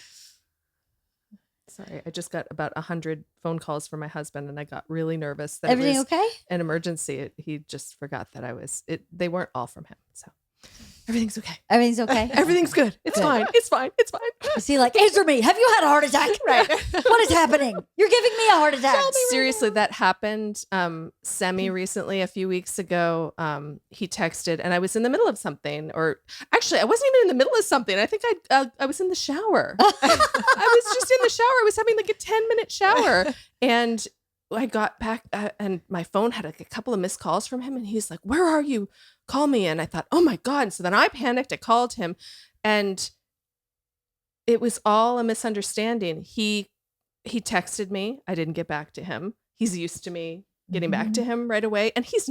Sorry, I just got about 100 phone calls from my husband, and I got really nervous that Everything it was okay? an emergency. He just forgot that they weren't all from him. So everything's okay. Everything's okay? Everything's good. It's Good. fine. It's fine. It's fine. Is he like, answer me. Have you had a heart attack? Right. What is happening? You're giving me a heart attack. Seriously, that happened semi recently a few weeks ago. He texted, and I was in the middle of something, or actually I wasn't even in the middle of something. I think I was in the shower. I was just in the shower. I was having like a 10-minute shower, and I got back and my phone had like a couple of missed calls from him, and he's like, "Where are you? Call me." And I thought, oh my God. So then I panicked. I called him, and it was all a misunderstanding. He texted me. I didn't get back to him. He's used to me getting back to him right away. And Richard's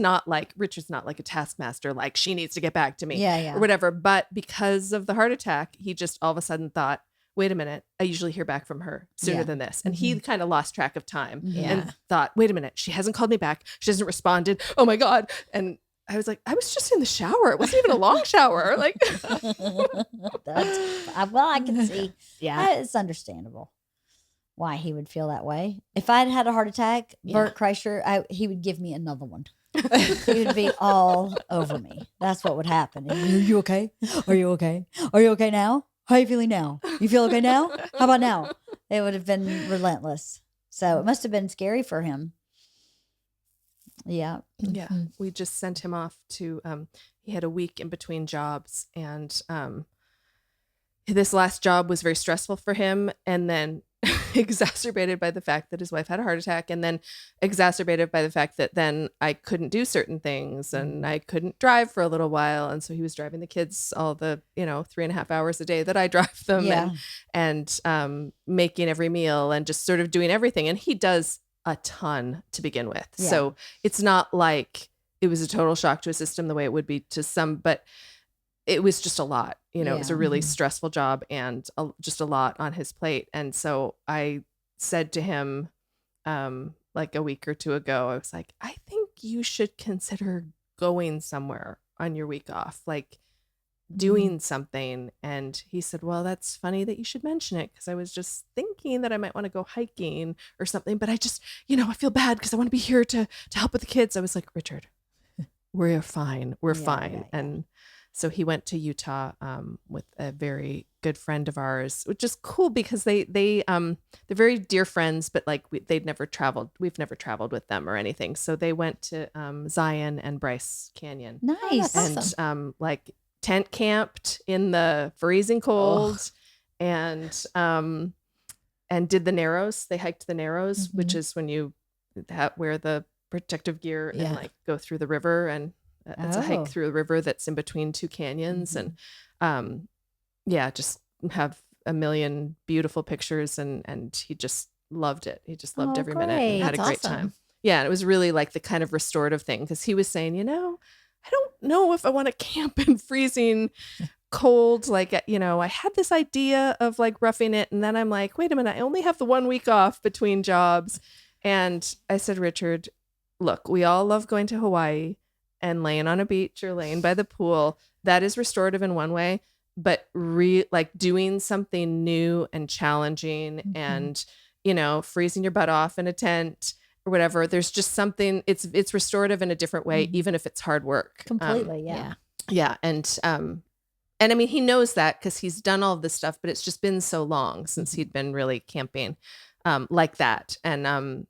not like a taskmaster, like she needs to get back to me Yeah. or whatever. But because of the heart attack, he just all of a sudden thought, wait a minute, I usually hear back from her sooner Yeah. than this. And he kind of lost track of time Yeah. and thought, wait a minute, she hasn't called me back. She hasn't responded. Oh my God. And I was like, I was just in the shower. It wasn't even a long shower. Like, Well, I can see. Yeah. It's understandable why he would feel that way. If I'd had a heart attack, Bert Kreischer, he would give me another one. He would be all over me. That's what would happen. Are you okay? Are you okay? Are you okay now? How are you feeling now? You feel okay now? How about now? It would have been relentless. So it must have been scary for him. Yeah. yeah, we just sent him off to, he had a week in between jobs, and this last job was very stressful for him, and then exacerbated by the fact that his wife had a heart attack, and then exacerbated by the fact that then I couldn't do certain things and I couldn't drive for a little while. And so he was driving the kids all the, 3.5 hours a day that I drive them, Yeah. and making every meal and just sort of doing everything. And he does a ton to begin with. Yeah. So it's not like it was a total shock to his system the way it would be to some, but it was just a lot. It was a Yeah. really stressful job and just a lot on his plate. And so I said to him, like a week or two ago, I was like, I think you should consider going somewhere on your week off, like doing something. And he said, well, that's funny that you should mention it, because I was just thinking that I might want to go hiking or something, but I just, I feel bad because I want to be here to help with the kids. I was like, Richard, we're fine. We're Yeah, fine. yeah. And so he went to Utah with a very good friend of ours, which is cool because they're very dear friends, but like they'd never traveled. We've never traveled with them or anything. So they went to Zion and Bryce Canyon, Nice. that's and like tent camped in the freezing cold, and and did the Narrows. They hiked the Narrows, which is when you wear the protective gear and like go through the river, and it's a hike through a river that's in between two canyons, and just have a million beautiful pictures, and he just loved it. He just loved every minute and had a great time. Yeah, and it was really like the kind of restorative thing, because he was saying, I don't know if I want to camp in freezing cold. Like, I had this idea of like roughing it, and then I'm like, wait a minute, I only have the 1 week off between jobs. And I said, Richard, look, we all love going to Hawaii and laying on a beach or laying by the pool. That is restorative in one way, but like doing something new and challenging and, freezing your butt off in a tent or whatever. There's just something, it's restorative in a different way, even if it's hard work. Completely. Yeah. And I mean, he knows that because he's done all of this stuff, but it's just been so long since he'd been really camping like that. And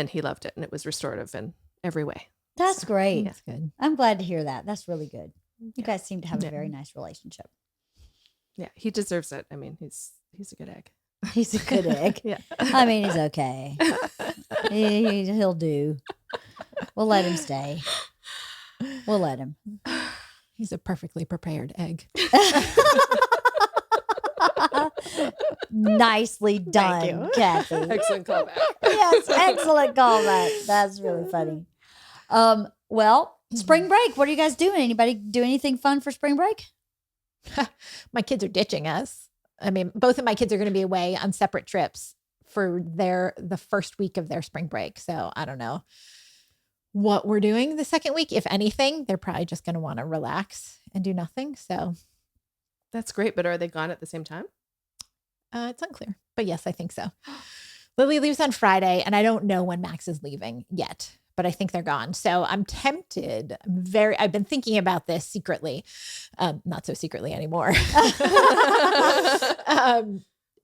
he loved it, and it was restorative in every way. That's great. That's good. I'm glad to hear that. That's really good. You guys seem to have a very nice relationship. Yeah, he deserves it. I mean, he's a good egg. He's a good egg. Yeah. I mean, he's okay. He'll do. We'll let him stay. We'll let him. He's a perfectly prepared egg. Nicely done, Cathy. Excellent callback. Yes, excellent callback. That's really funny. Well, spring break. What are you guys doing? Anybody do anything fun for spring break? My kids are ditching us. I mean, both of my kids are going to be away on separate trips for the first week of their spring break. So I don't know what we're doing the second week. If anything, they're probably just going to want to relax and do nothing. So that's great. But are they gone at the same time? It's unclear, but yes, I think so. Lily leaves on Friday, and I don't know when Max is leaving yet, but I think they're gone. So I'm tempted. I've been thinking about this secretly, not so secretly anymore.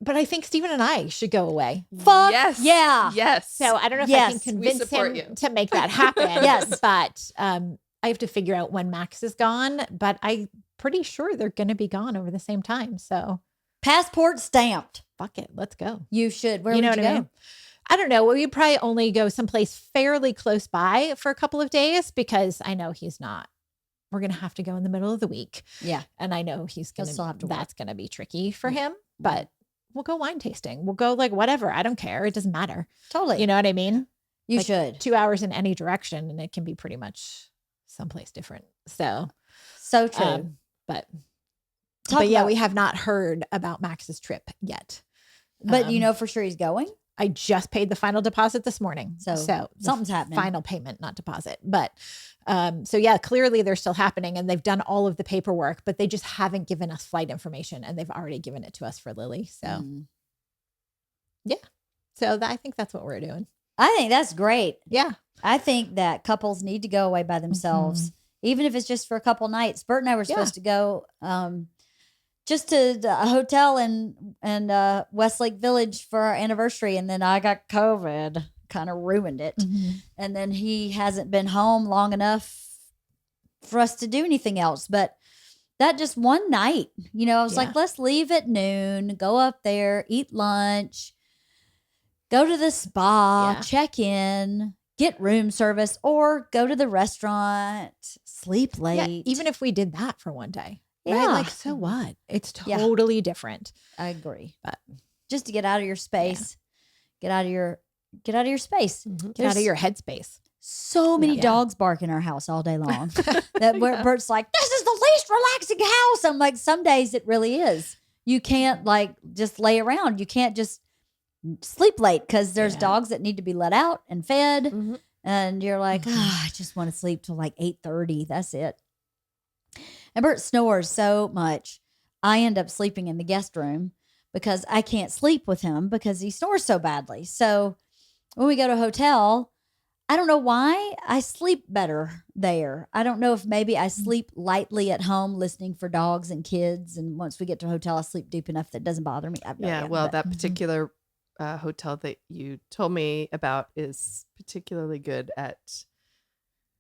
But I think Stephen and I should go away. Fuck yes. yeah. Yes. So I don't know if I can convince him to make that happen. Yes. But I have to figure out when Max is gone, but I'm pretty sure they're going to be gone over the same time. So passport stamped. Fuck it. Let's go. You should. Where would you go? I don't know. We'd probably only go someplace fairly close by for a couple of days, because I know he's not. We're going to have to go in the middle of the week. Yeah. And I know he's going still have to work. That's going to be tricky for him, but we'll go wine tasting. We'll go like whatever. I don't care. It doesn't matter. Totally. You know what I mean? You like should. 2 hours in any direction, and it can be pretty much someplace different. So true. But Talk yeah, about- we have not heard about Max's trip yet. But you know for sure he's going? I just paid the final deposit this morning. So something's happening. Final payment, not deposit. But so yeah, clearly they're still happening, and they've done all of the paperwork, but they just haven't given us flight information, and they've already given it to us for Lily. So yeah. So I think that's what we're doing. I think that's great. Yeah. I think that couples need to go away by themselves, even if it's just for a couple nights. Bert and I were supposed to go just to a hotel in Westlake Village for our anniversary, and then I got COVID, kind of ruined it. And then he hasn't been home long enough for us to do anything else. But that just one night, I was like, let's leave at noon, go up there, eat lunch, go to the spa, check in, get room service, or go to the restaurant, sleep late. Yeah, even if we did that for one day. Yeah. Right? Like, so what? It's totally different. I agree. But just to get out of your space, get out of your space, get out of your headspace. So many dogs bark in our house all day long. That Bert's like, this is the least relaxing house. I'm like, some days it really is. You can't like just lay around. You can't just sleep late because there's dogs that need to be let out and fed. And you're like, I just want to sleep till like 8:30. That's it. And Bert snores so much. I end up sleeping in the guest room because I can't sleep with him because he snores so badly. So when we go to a hotel, I don't know why I sleep better there. I don't know if maybe I sleep lightly at home listening for dogs and kids. And once we get to a hotel, I sleep deep enough that it doesn't bother me. That particular hotel that you told me about is particularly good at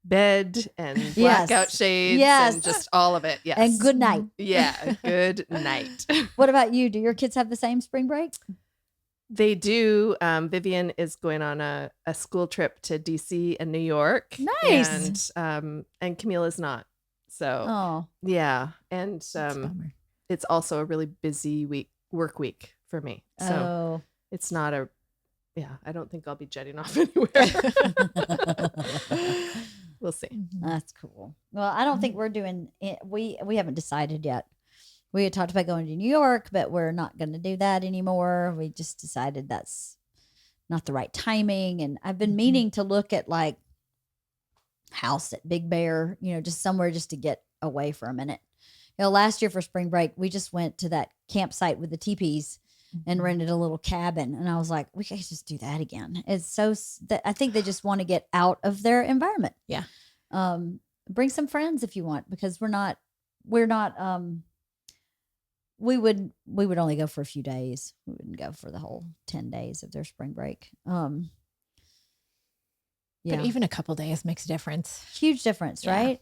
bed and blackout shades and just all of it. Yes. And good night. Yeah. Good night. What about you? Do your kids have the same spring break? They do. Vivian is going on a school trip to DC and New York. Nice. And Camille is not. So Oh, yeah. And That's a bummer. it's also a really busy work week for me. So it's not I don't think I'll be jetting off anywhere. We'll see. That's cool. Well, I don't think we're doing it. We haven't decided yet. We had talked about going to New York, but we're not going to do that anymore. We just decided that's not the right timing. And I've been meaning to look at like house at Big Bear, just somewhere just to get away for a minute. Last year for spring break, we just went to that campsite with the teepees and rented a little cabin. And I was like, we could just do that again. It's I think they just want to get out of their environment. Yeah. Bring some friends if you want, because we would only go for a few days. We wouldn't go for the whole 10 days of their spring break. Yeah. But even a couple days makes a difference. Huge difference, Yeah. right?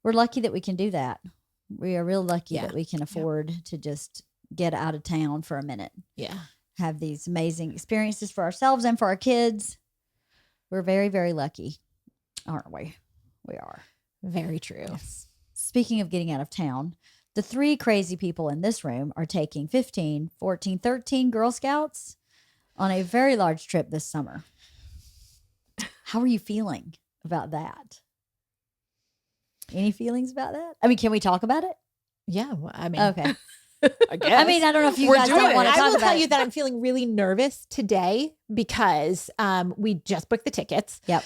We're lucky that we can do that. We are real lucky that we can afford to just get out of town for a minute. Yeah. Have these amazing experiences for ourselves and for our kids. We're very, very lucky, aren't we? We are. Very true. Yes. Speaking of getting out of town, the 3 crazy people in this room are taking 15, 14, 13 Girl Scouts on a very large trip this summer. How are you feeling about that? Any feelings about that? I mean, can we talk about it? Yeah. Well, I mean, Okay. I guess. I mean, I don't know if you We're guys doing don't it. want to I talk will about tell it. you that I'm feeling really nervous today because we just booked the tickets. Yep.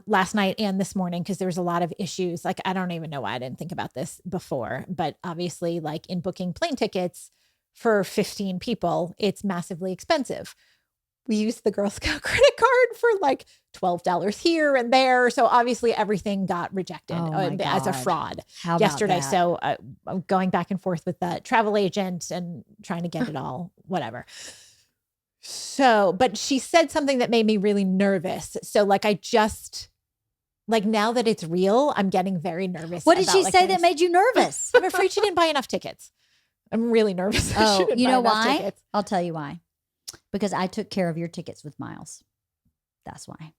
Last night and this morning because there was a lot of issues. Like, I don't even know why I didn't think about this before, but obviously, like in booking plane tickets for 15 people, it's massively expensive. We used the Girl Scout credit card for like $12 here and there. So obviously everything got rejected Oh my as a God. fraud How about yesterday. that? So I'm going back and forth with the travel agent and trying to get it all, whatever. So, but she said something that made me really nervous. So like, now that it's real, I'm getting very nervous. What did about, she like, say getting- that made you nervous? I'm afraid she didn't buy enough tickets. I'm really nervous. that she Oh, didn't you buy know enough why? tickets. I'll tell you why. Because I took care of your tickets with miles. That's why.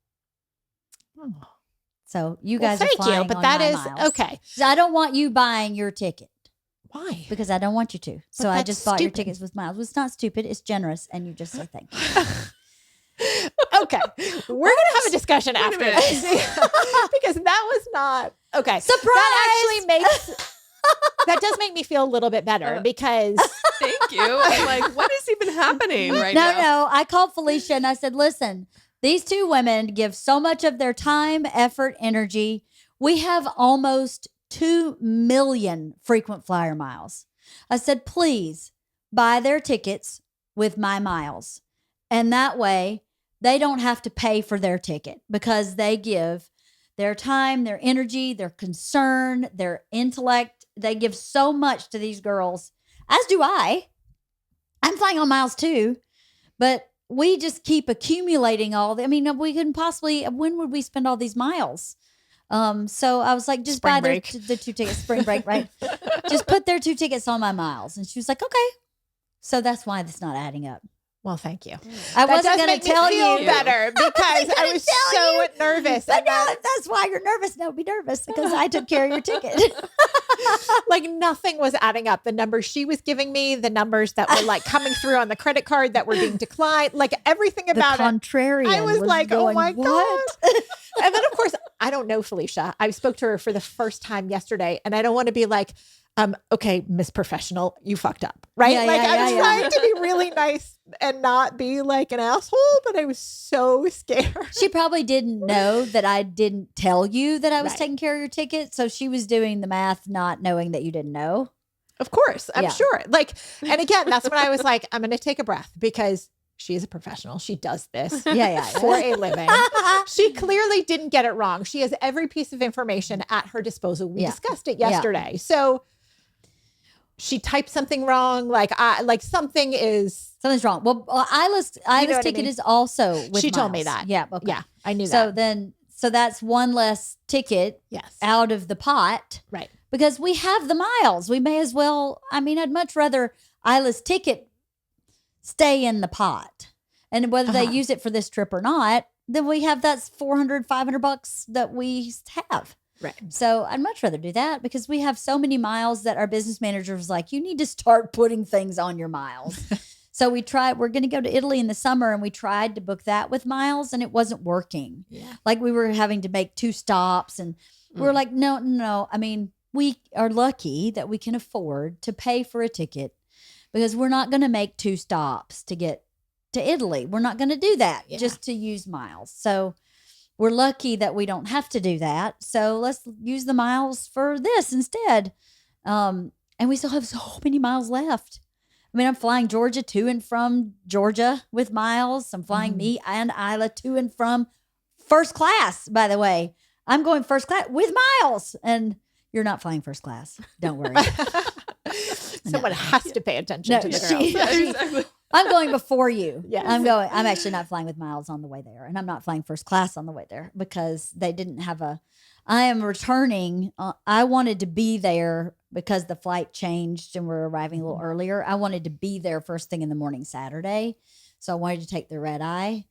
Oh. So you Well, guys thank are flying you, but on that my is miles. okay. So I don't want you buying your ticket Why? because I don't want you to. So I that's just bought your stupid. tickets with miles. Well, it's not stupid. It's generous. And you just say thank you. Okay, we're gonna have a discussion Wait a after minute. this because that was not okay. Surprise! That actually makes that does make me feel a little bit better because Thank you. I'm like, what is even happening right No, now? no. I called Felicia and I said, listen, these 2 women give so much of their time, effort, energy. We have almost 2 million frequent flyer miles. I said, please buy their tickets with my miles. And that way they don't have to pay for their ticket because they give their time, their energy, their concern, their intellect. They give so much to these girls, as do I. I'm flying on miles too, but we just keep accumulating we couldn't possibly, when would we spend all these miles? So I was like, just Spring buy break. the 2 tickets, spring break, right? Just put their 2 tickets on my miles. And she was like, okay. So that's why it's not adding up. well, thank you. I That wasn't does going make to me tell feel you. better because I gonna was tell so you. nervous. But And no, then, that's why you're nervous. No, be nervous because I took care of your ticket. like nothing was adding up. The numbers she was giving me, the numbers that were like coming through on the credit card that were being declined, like everything The about it. contrarian. I was like, oh going, my what? God. And then, of course, I don't know Felicia. I spoke to her for the first time yesterday, and I don't want to be like, okay, Miss Professional, you fucked up, right? Yeah, like yeah, I was yeah, trying to be really nice and not be like an asshole, but I was so scared. She probably didn't know that I didn't tell you that I was Right. taking care of your ticket. So she was doing the math, not knowing that you didn't know. Of course, I'm Yeah. sure. Like, and again, that's when I was like, I'm going to take a breath because she is a professional. She does this Yeah. for a living. She clearly didn't get it wrong. She has every piece of information at her disposal. We Yeah. discussed it yesterday. So she typed something wrong. Something's wrong. Well, Isla's know what I ticket mean? is also with She told me miles. that. Yeah. Okay. Yeah, I knew So that. so that's one less ticket Yes. out of the pot Right. because we have the miles. We may as well. I mean, I'd much rather Isla's ticket stay in the pot. And whether they use it for this trip or not, then we have that's $400-$500 that we have. Right. So I'd much rather do that because we have so many miles that our business manager was like, you need to start putting things on your miles. So we're going to go to Italy in the summer, and we tried to book that with miles, and it wasn't working. Yeah. Like we were having to make 2 stops, and we were like, no. I mean, we are lucky that we can afford to pay for a ticket because we're not going to make 2 stops to get to Italy. We're not going to do that just to use miles. So we're lucky that we don't have to do that. So let's use the miles for this instead. And we still have so many miles left. I mean, I'm flying Georgia to and from Georgia with miles. I'm flying me and Isla to and from first class, by the way. I'm going first class with miles. And you're not flying first class. Don't worry. Someone has to pay attention to the girls. Exactly. I'm going before you. Yes. I'm actually not flying with miles on the way there. And I'm not flying first class on the way there because they didn't have I am returning. I wanted to be there because the flight changed and we're arriving a little earlier. I wanted to be there first thing in the morning Saturday. So I wanted to take the red eye.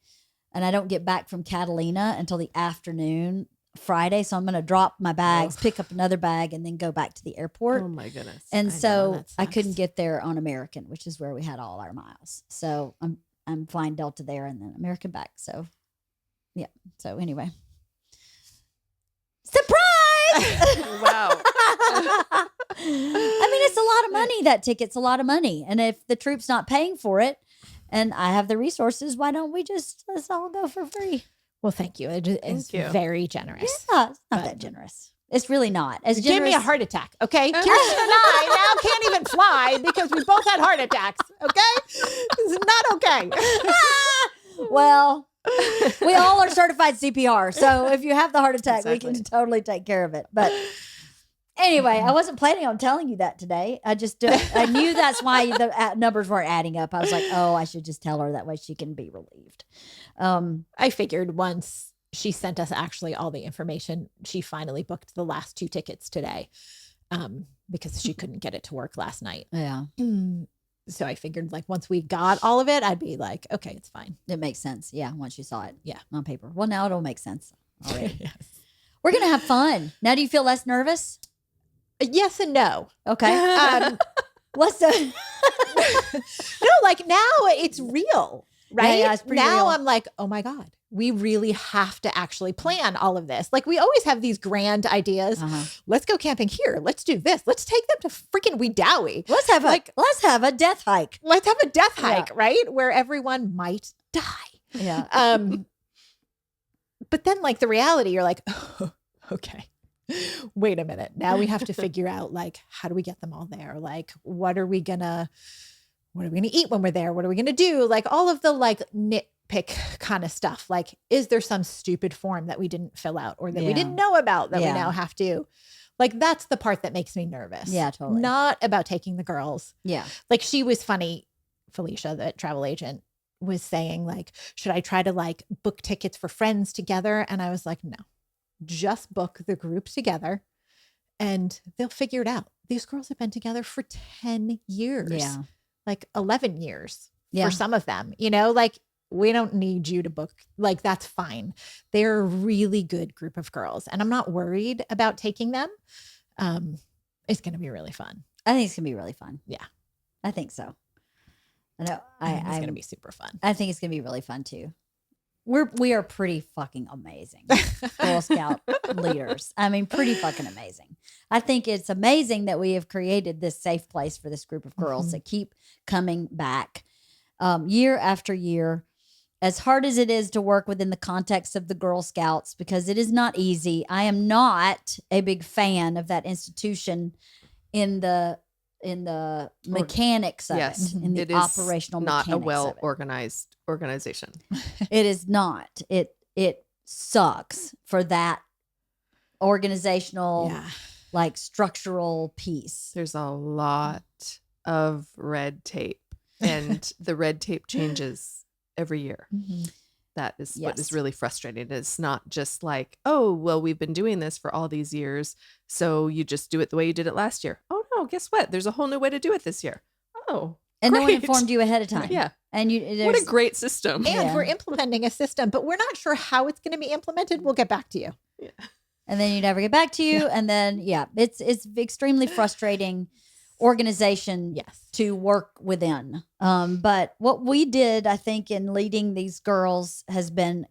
And I don't get back from Catalina until the afternoon Friday. So I'm going to drop my bags, pick up another bag, and then go back to the airport. Oh my goodness. And so I I couldn't get there on American, which is where we had all our miles. So I'm flying Delta there and then American back. So yeah. So anyway. Surprise! Wow. I mean, it's a lot of money. That ticket's a lot of money. And if the troop's not paying for it and I have the resources, why don't we let's all go for free? Well, thank you. It's you. very generous. Yeah, it's not that generous. It's really not. As You gave me a generous- heart attack, okay? Kirsten and I now can't even fly because we both had heart attacks, okay? It's not okay. Well, we all are certified CPR. So if you have the heart attack, we Exactly. can totally take care of it. But anyway, I wasn't planning on telling you that today. I knew that's why the numbers weren't adding up. I was like, oh, I should just tell her that way she can be relieved. I figured once she sent us actually all the information, she finally booked the last 2 tickets today because she couldn't get it to work last night. Yeah, So I figured like once we got all of it, I'd be like, okay, it's fine. it makes sense. Yeah, once you saw it. Yeah. On paper. Well, now it'll make sense already. Yes. We're going to have fun. Now, do you feel less nervous? Yes and no. Okay. What's the... No, like now it's real, right? Yeah, it's pretty now real. I'm like, oh my God, we really have to actually plan all of this. Like we always have these grand ideas. Let's go camping here. Let's do this. Let's take them to freaking Wedowie. Let's have a death hike. Let's have a death hike, right? Where everyone might die. Yeah. But then like the reality, you're like, oh, okay, wait a minute. Now we have to figure out like, how do we get them all there? Like, what are we gonna eat when we're there? What are we gonna do? Like all of the like nitpick kind of stuff. Like, is there some stupid form that we didn't fill out or that we didn't know about that we now have to? Like, that's the part that makes me nervous. Yeah, totally. Not about taking the girls. Yeah. Like she was funny. Felicia, the travel agent, was saying like, should I try to like book tickets for friends together? And I was like, no, just book the group together and they'll figure it out. These girls have been together for 10 years, Yeah. like 11 years Yeah. for some of them, like we don't need you to book. Like, that's fine. They're a really good group of girls and I'm not worried about taking them. It's going to be really fun. I think it's going to be really fun. Yeah. I think so. I know. It's going to be super fun. I think it's going to be really fun too. We are pretty fucking amazing Girl Scout leaders. I mean, pretty fucking amazing. I think it's amazing that we have created this safe place for this group of girls that keep coming back year after year. As hard as it is to work within the context of the Girl Scouts, because it is not easy. I am not a big fan of that institution in the mechanics of Yes, it, in the it is operational not mechanics a of it. well-organized organization. It is not. It sucks for that organizational, like structural piece. There's a lot of red tape, and the red tape changes every year. That is what is Yes. really frustrating. It's not just like, oh, well, we've been doing this for all these years, so you just do it the way you did it last year. Oh no, guess what? There's a whole new way to do it this year. Oh, And no one Great. informed you ahead of time. Yeah. And you, What a there's, great system. And Yeah. we're implementing a system, but we're not sure how it's going to be implemented. We'll get back to you. and then you never get back to you. And then, it's extremely frustrating organization Yes. to work within. But what we did, I think, in leading these girls has been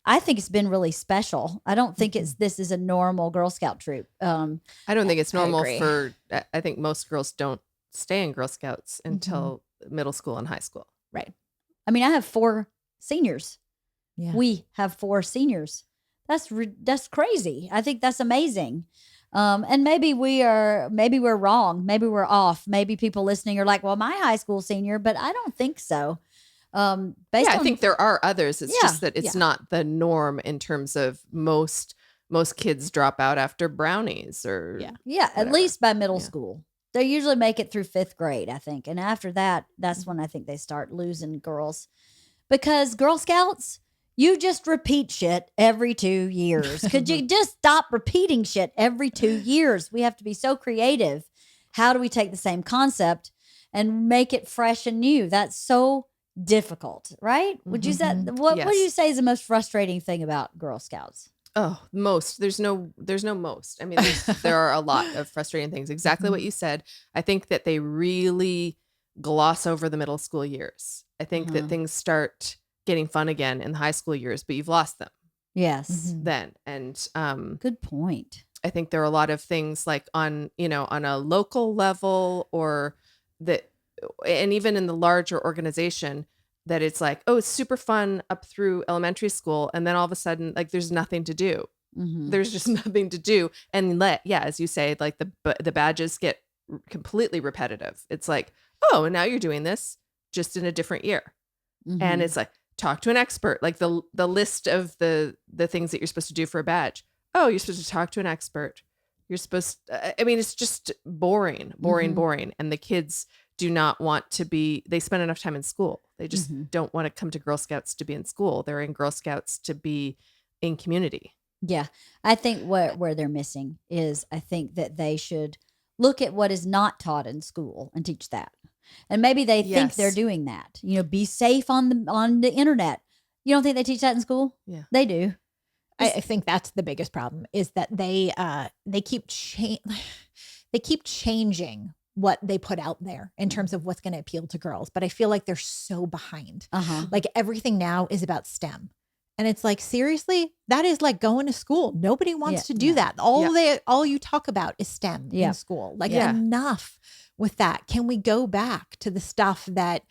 I think it's been really special. I don't think this is a normal Girl Scout troop. I don't think it's normal agree. I think most girls don't stay in Girl Scouts until middle school and high school. Right. I mean, I have 4 seniors. Yeah. We have 4 seniors. That's crazy. I think that's amazing. And maybe we're wrong. Maybe we're off. Maybe people listening are like, well, my high school senior, but I don't think so. I think there are others. It's just that it's not the norm in terms of most kids drop out after brownies or at whatever. least by middle school. They usually make it through 5th grade, I think. And after that, that's when I think they start losing girls. Because Girl Scouts, you just repeat shit every 2 years. Could you just stop repeating shit every 2 years? We have to be so creative. How do we take the same concept and make it fresh and new? That's so difficult, right? Would you say what do you say is the most frustrating thing about Girl Scouts? Oh, most. There's no most. I mean, there are a lot of frustrating things. Exactly what you said. I think that they really gloss over the middle school years. I think that things start getting fun again in the high school years, but you've lost them. Yes. Then. And Good point. I think there are a lot of things like on a local level and even in the larger organization that it's like, oh, it's super fun up through elementary school. And then all of a sudden, like there's nothing to do. There's just nothing to do. And as you say, like the badges get completely repetitive. It's like, oh, and now you're doing this just in a different year. And it's like, talk to an expert, like the list of the things that you're supposed to do for a badge. Oh, you're supposed to talk to an expert. You're supposed it's just boring. And the kids do not want to they spend enough time in school. They just don't want to come to Girl Scouts to be in school. They're in Girl Scouts to be in community. Yeah. I think where they're missing is I think that they should look at what is not taught in school and teach that. And maybe they think they're doing that. Be safe on the internet. You don't think they teach that in school? Yeah. They do. I think that's the biggest problem is that they keep changing what they put out there in terms of what's going to appeal to girls. But I feel like they're so behind. Like everything now is about STEM. And it's like, seriously, that is like going to school. Nobody wants to do that. All you talk about is STEM in school. Like enough with that. Can we go back to the stuff that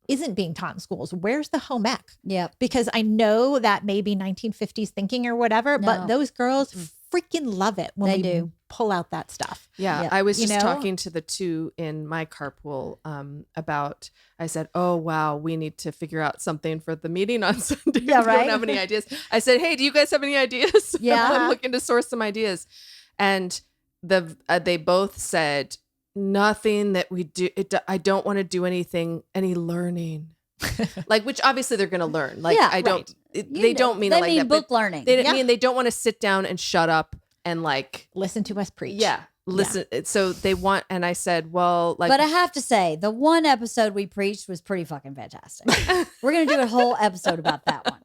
isn't being taught in schools? Where's the home ec? Yeah. Because I know that maybe 1950s thinking or whatever, but those girls freaking love it when we pull out that stuff. Yeah. I was just talking to the 2 in my carpool about, I said, oh, wow, we need to figure out something for the meeting on Sunday. Yeah, right. We don't have any ideas. I said, hey, do you guys have any ideas? Yeah. I'm looking to source some ideas. And they both said, nothing that we do. I don't want to do any learning. Like, which obviously they're going to learn. Like, I don't, they don't mean it like that. Book learning. They mean they don't want to sit down and shut up and like listen to us preach. Yeah. Listen. So they want, and I said, well, like, but I have to say, the one episode we preached was pretty fucking fantastic. We're going to do a whole episode about that one.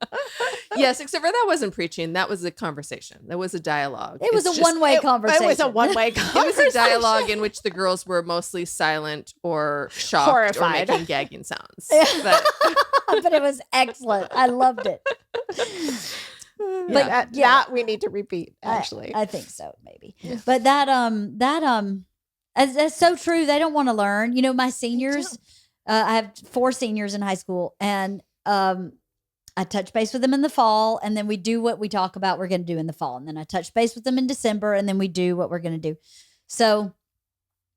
Yes, except for that wasn't preaching. That was a conversation. That was a dialogue. It was a one-way conversation. It was a one-way conversation. It was a dialogue in which the girls were mostly silent or shocked horrified, or making gagging sounds. But it was excellent. I loved it. But that we need to repeat, actually. I think so, maybe. Yeah. But that's so true. They don't want to learn. My seniors, I have 4 seniors in high school, and I touch base with them in the fall, and then we do what we talk about we're going to do in the fall. And then I touch base with them in December, and then we do what we're going to do. So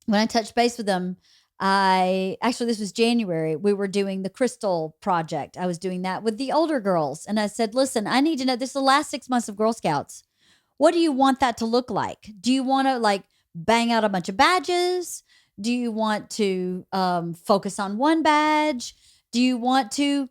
when I touch base with them, this was January. We were doing the Crystal Project. I was doing that with the older girls. And I said, listen, I need to know, this is the last 6 months of Girl Scouts. What do you want that to look like? Do you want to like bang out a bunch of badges? Do you want to focus on one badge? Do you want to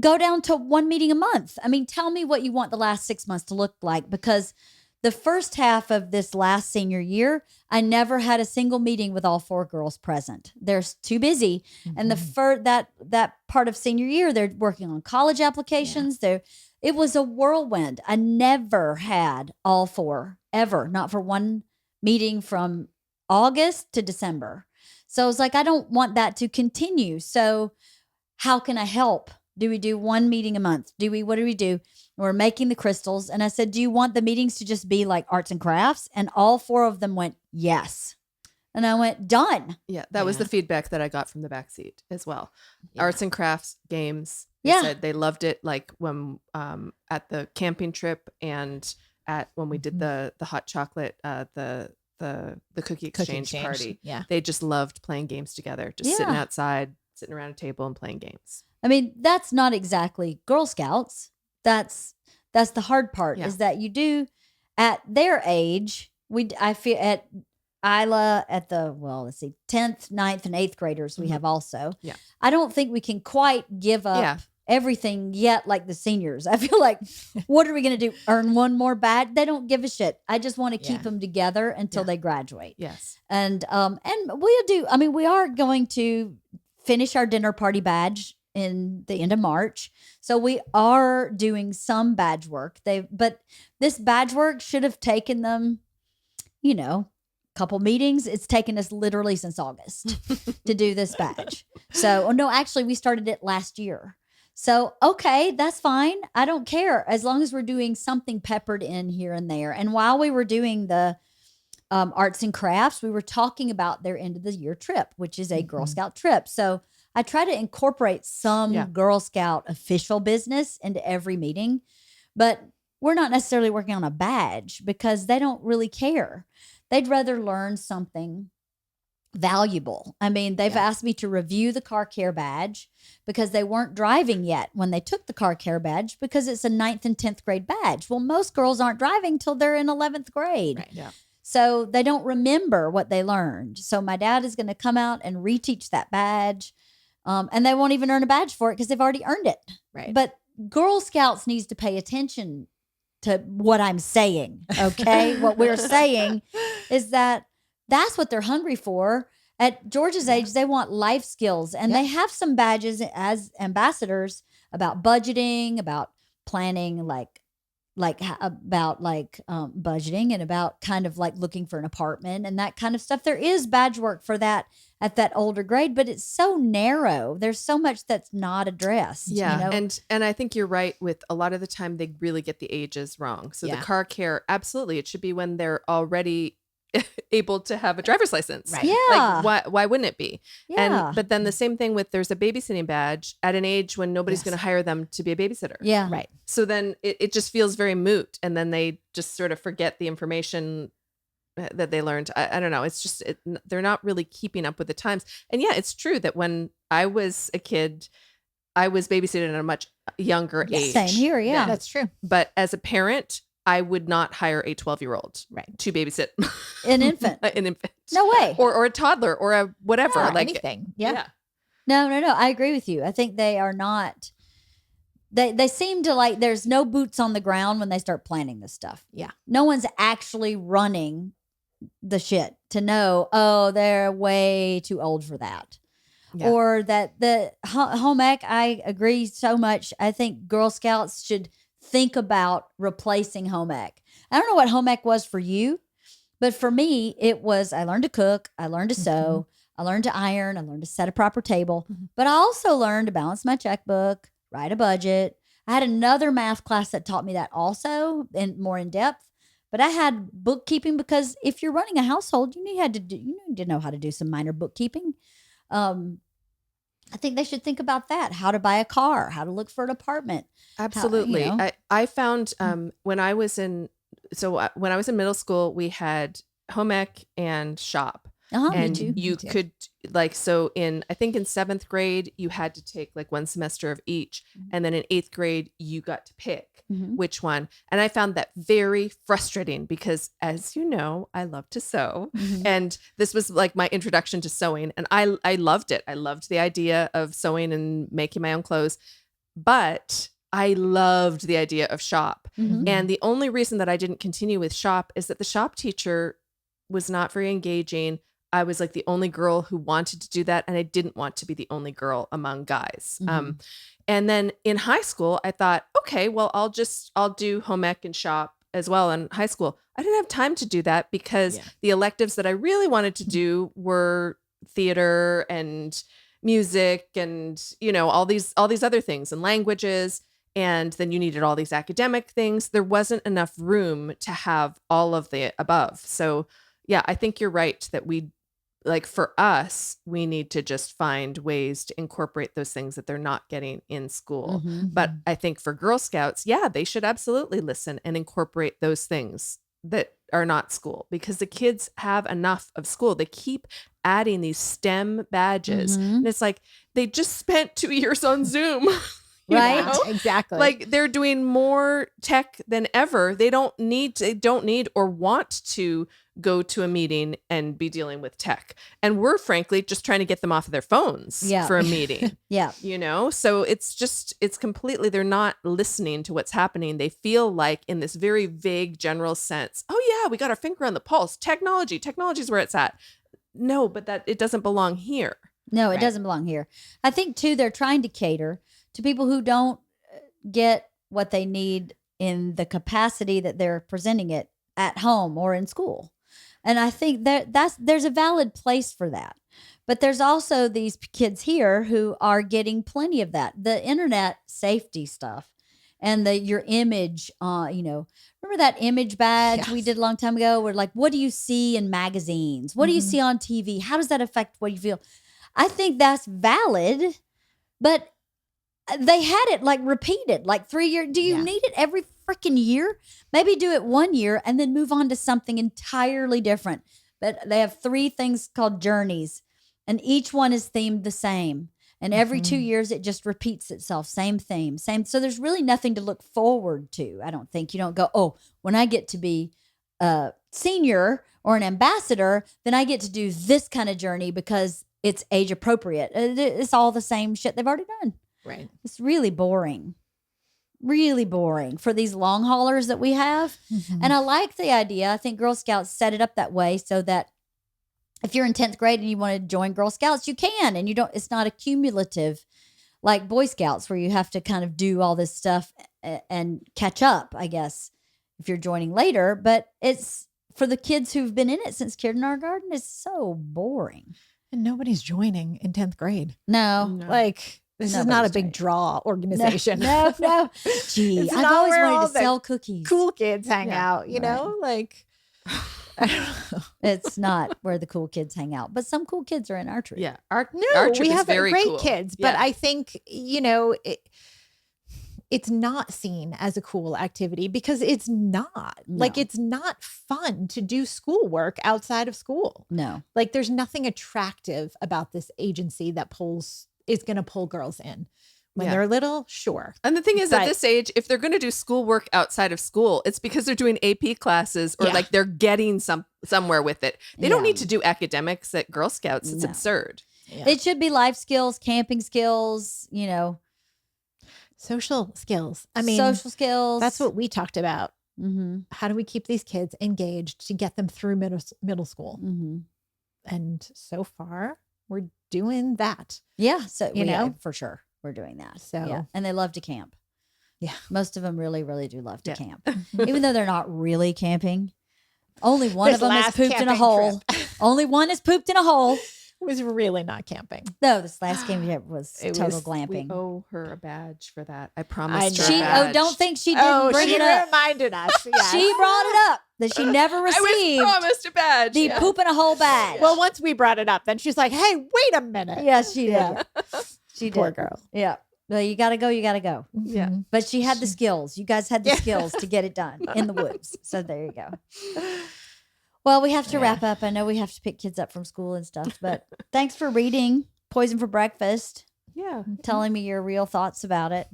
go down to one meeting a month? I mean, tell me what you want the last 6 months to look like, because the first half of this last senior year, I never had a single meeting with all 4 girls present. They're too busy. And that part of senior year, they're working on college applications. It was a whirlwind. I never had all 4 ever, not for one meeting from August to December. So I was like, I don't want that to continue. So how can I help? Do we do one meeting a month? What do we do? We're making the crystals. And I said, do you want the meetings to just be like arts and crafts? And all 4 of them went, yes. And I went, done. Yeah, that was the feedback that I got from the backseat as well. Yeah. Arts and crafts, games. They said they loved it. Like when at the camping trip and at when we did the hot chocolate, the cookie exchange party. Yeah. They just loved playing games together, just sitting outside, sitting around a table and playing games. I mean, that's not exactly Girl Scouts. That's the hard part is that you do at their age. I feel at Isla at the 10th, 9th, and 8th graders we have also. Yeah. I don't think we can quite give up everything yet like the seniors. I feel like, what are we going to do? Earn one more badge? They don't give a shit. I just want to keep them together until they graduate. Yes. And we'll do. I mean, we are going to finish our dinner party badge in the end of March. So we are doing some badge work. But this badge work should have taken them, a couple meetings. It's taken us literally since August to do this badge. So, no, actually we started it last year. So, okay, that's fine. I don't care as long as we're doing something peppered in here and there. And while we were doing the arts and crafts, we were talking about their end of the year trip, which is a Girl Scout trip. So I try to incorporate some Girl Scout official business into every meeting, but we're not necessarily working on a badge because they don't really care. They'd rather learn something valuable. I mean, they've asked me to review the car care badge because they weren't driving yet when they took the car care badge because it's a 9th and 10th grade badge. Well, most girls aren't driving till they're in 11th grade. Right. Yeah. So they don't remember what they learned. So my dad is going to come out and reteach that badge. And they won't even earn a badge for it because they've already earned it. Right. But Girl Scouts needs to pay attention to what I'm saying. Okay. What we're saying is that's what they're hungry for. At George's age, they want life skills, and they have some badges as ambassadors about budgeting, about planning, budgeting, and about kind of like looking for an apartment and that kind of stuff. There is badge work for that at that older grade, but it's so narrow. There's so much that's not addressed. Yeah. And I think you're right with a lot of the time they really get the ages wrong. So the car care, absolutely. It should be when they're already able to have a driver's license. Right. Yeah. Like why wouldn't it be? Yeah. But then the same thing with there's a babysitting badge at an age when nobody's going to hire them to be a babysitter. Yeah. Right. So then it just feels very moot. And then they just sort of forget the information that they learned. I don't know. It's just, they're not really keeping up with the times. And yeah, it's true that when I was a kid, I was babysitting at a much younger age. Same here. Yeah. That's true. But as a parent, I would not hire a 12-year-old to babysit An infant. an infant. No way. Or a toddler or a whatever. Yeah, like anything. Yeah. No. I agree with you. I think they are not. They seem to like there's no boots on the ground when they start planning this stuff. Yeah. No one's actually running the shit to know, oh, they're way too old for that. Yeah. Or that the home ec, I agree so much. I think Girl Scouts should think about replacing home ec. I don't know what home ec was for you, but for me, it was I learned to cook, I learned to sew, I learned to iron, I learned to set a proper table, but I also learned to balance my checkbook, write a budget. I had another math class that taught me that also and more in depth. But I had bookkeeping because if you're running a household, you need to know how to do some minor bookkeeping. I think they should think about that: how to buy a car, how to look for an apartment. Absolutely. I found when I was in middle school, we had home ec and shop. And you could I think in 7th grade, you had to take like one semester of each. And then in 8th grade, you got to pick which one. And I found that very frustrating because, as you know, I love to sew. And this was like my introduction to sewing. And I loved it. I loved the idea of sewing and making my own clothes. But I loved the idea of shop. Mhm. And the only reason that I didn't continue with shop is that the shop teacher was not very engaging. I was like the only girl who wanted to do that. And I didn't want to be the only girl among guys. Mhm. And then in high school, I thought, okay, well, I'll do home ec and shop as well in high school. I didn't have time to do that because the electives that I really wanted to do were theater and music and, you know, all these other things and languages. And then you needed all these academic things. There wasn't enough room to have all of the above. So yeah, I think you're right that we, like, for us, we need to just find ways to incorporate those things that they're not getting in school. Mhm. But I think for Girl Scouts, yeah, they should absolutely listen and incorporate those things that are not school, because the kids have enough of school. They keep adding these STEM badges. Mhm. And it's like, they just spent 2 years on Zoom. you Right? know? Exactly. Like, they're doing more tech than ever. They don't need or want to go to a meeting and be dealing with tech. And we're frankly just trying to get them off of their phones Yeah. for a meeting. Yeah. You know, so it's completely, they're not listening to what's happening. They feel like, in this very vague general sense, oh yeah, we got our finger on the pulse. Technology's where it's at. No, but that it doesn't belong here. No, it Right. doesn't belong here. I think too, they're trying to cater to people who don't get what they need in the capacity that they're presenting it at home or in school. And I think there's a valid place for that. But there's also these kids here who are getting plenty of that. The internet safety stuff and your image, remember that image badge we Yes. did a long time ago? Where like, what do you see in magazines? What do you Mhm. see on TV? How does that affect what you feel? I think that's valid, but they had it like repeated, like 3 years. Do you Yeah. need it every freaking year? Maybe do it 1 year and then move on to something entirely different. But they have 3 things called journeys, and each one is themed the same. And every 2 Mhm. years, it just repeats itself. Same theme, same. So there's really nothing to look forward to. I don't think. You don't go, oh, when I get to be a senior or an ambassador, then I get to do this kind of journey because it's age appropriate. It's all the same shit they've already done. Right. It's really boring for these long haulers that we have. Mhm. And I like the idea. I think Girl Scouts set it up that way so that if you're in 10th grade and you want to join Girl Scouts, you can. And it's not a cumulative like Boy Scouts where you have to kind of do all this stuff and catch up, I guess, if you're joining later. But it's for the kids who've been in it since kindergarten, it's so boring. And nobody's joining in 10th grade. No. Like, this is not a Nobody's big joining. draw organization. No. Gee, It's I've not always where wanted all to the sell cookies. Cool kids hang Yeah, out, you know? Like, I don't know. It's not where the cool kids hang out, but some cool kids are in our troop. Yeah. Our No, troop we is have very great cool. kids, but Yeah. I think, it's not seen as a cool activity because it's not. Like, No. it's not fun to do schoolwork outside of school. No. Like, there's nothing attractive about this agency that is going to pull girls in. When Yeah. they're little, sure. And the thing is, at But- this age, if they're going to do schoolwork outside of school, it's because they're doing AP classes or Yeah. like they're getting somewhere with it. They don't Yeah. need to do academics at Girl Scouts. It's No. absurd. Yeah. It should be life skills, camping skills, Social skills. I mean, social skills. that's what we talked about. Mm-hmm. How do we keep these kids engaged to get them through middle school? Mm-hmm. And so far, we're doing that. Yeah. So, You know? for sure, we're doing that. So- yeah. And they love to camp. Yeah. Most of them really, really do love to Yeah. camp, even though they're not really camping. Only one This of them has last pooped in a camping hole. trip Only one has pooped in a hole. was really not camping. No, this last game was It total was- We glamping. owe her a badge for that. I promised her She a badge. don't think she didn't bring she it up. reminded us. Yes. She brought it up that she never I was received promised a badge. the Yeah. poop in a hole badge. Well, once we brought it up, then she's like, "Hey, wait a minute." yes, she did. Yeah. She did. Poor girl. Yeah. Well, you gotta go. You gotta go. Yeah. Mhm. But she had the skills. You guys had the Yeah. skills to get it done in the woods. So there you go. Well, we have to Yeah. wrap up. I know we have to pick kids up from school and stuff, but thanks for reading Poison for Breakfast, Yeah. telling me your real thoughts about it.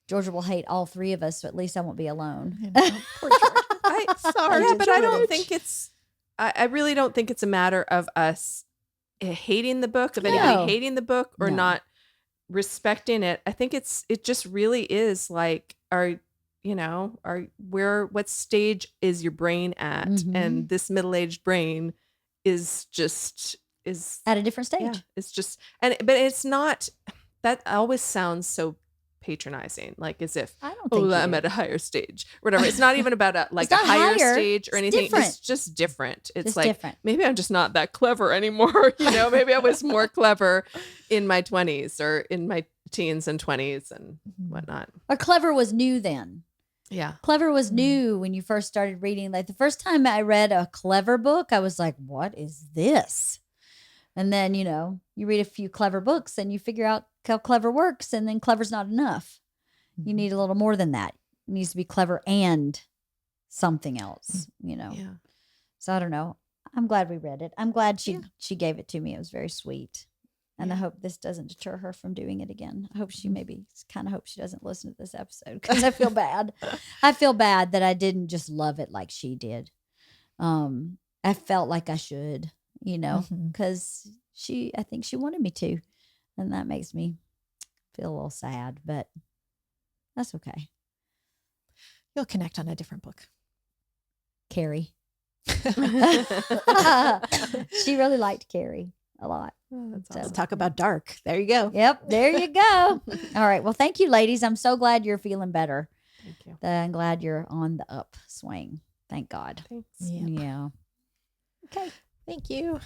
Georgia will hate all 3 of us, so at least I won't be alone. I know. Poor George. Sorry, Yeah, but I don't George. think I really don't think it's a matter of us hating the book, of anybody No. hating the book or No. not respecting it. I think it just really is like, what stage is your brain at? Mhm. And this middle-aged brain is At a different stage. yeah, it's just, but it's not, that always sounds so patronizing, like as if, I don't think I'm at a higher stage, whatever. It's not even about a It's a not higher higher. stage or It's anything. different. It's just different. It's Just like, different. maybe I'm just not that clever anymore. Maybe I was more clever in my 20s or in my teens and 20s and whatnot. Or clever was new then. Yeah. Clever was new when you first started reading. Like the first time I read a clever book, I was like, what is this? And then, you read a few clever books and you figure out how clever works. And then clever's not enough. You need a little more than that. It needs to be clever and something else, Yeah. So I don't know. I'm glad we read it. I'm glad she gave it to me. It was very sweet. And I hope this doesn't deter her from doing it again. I hope she kind of hope she doesn't listen to this episode because I feel bad. I feel bad that I didn't just love it like she did. I felt like I should, because I think she wanted me to. And that makes me feel a little sad, but that's okay. You'll connect on a different book. Carrie. She really liked Carrie a lot. Oh, that's So- Let's talk about dark. There you go. Yep, there you go. All right. Well, thank you, ladies. I'm so glad you're feeling better. Thank you. I'm glad you're on the upswing. Thank God. Thanks. Yep. Yeah. Okay. Thank you.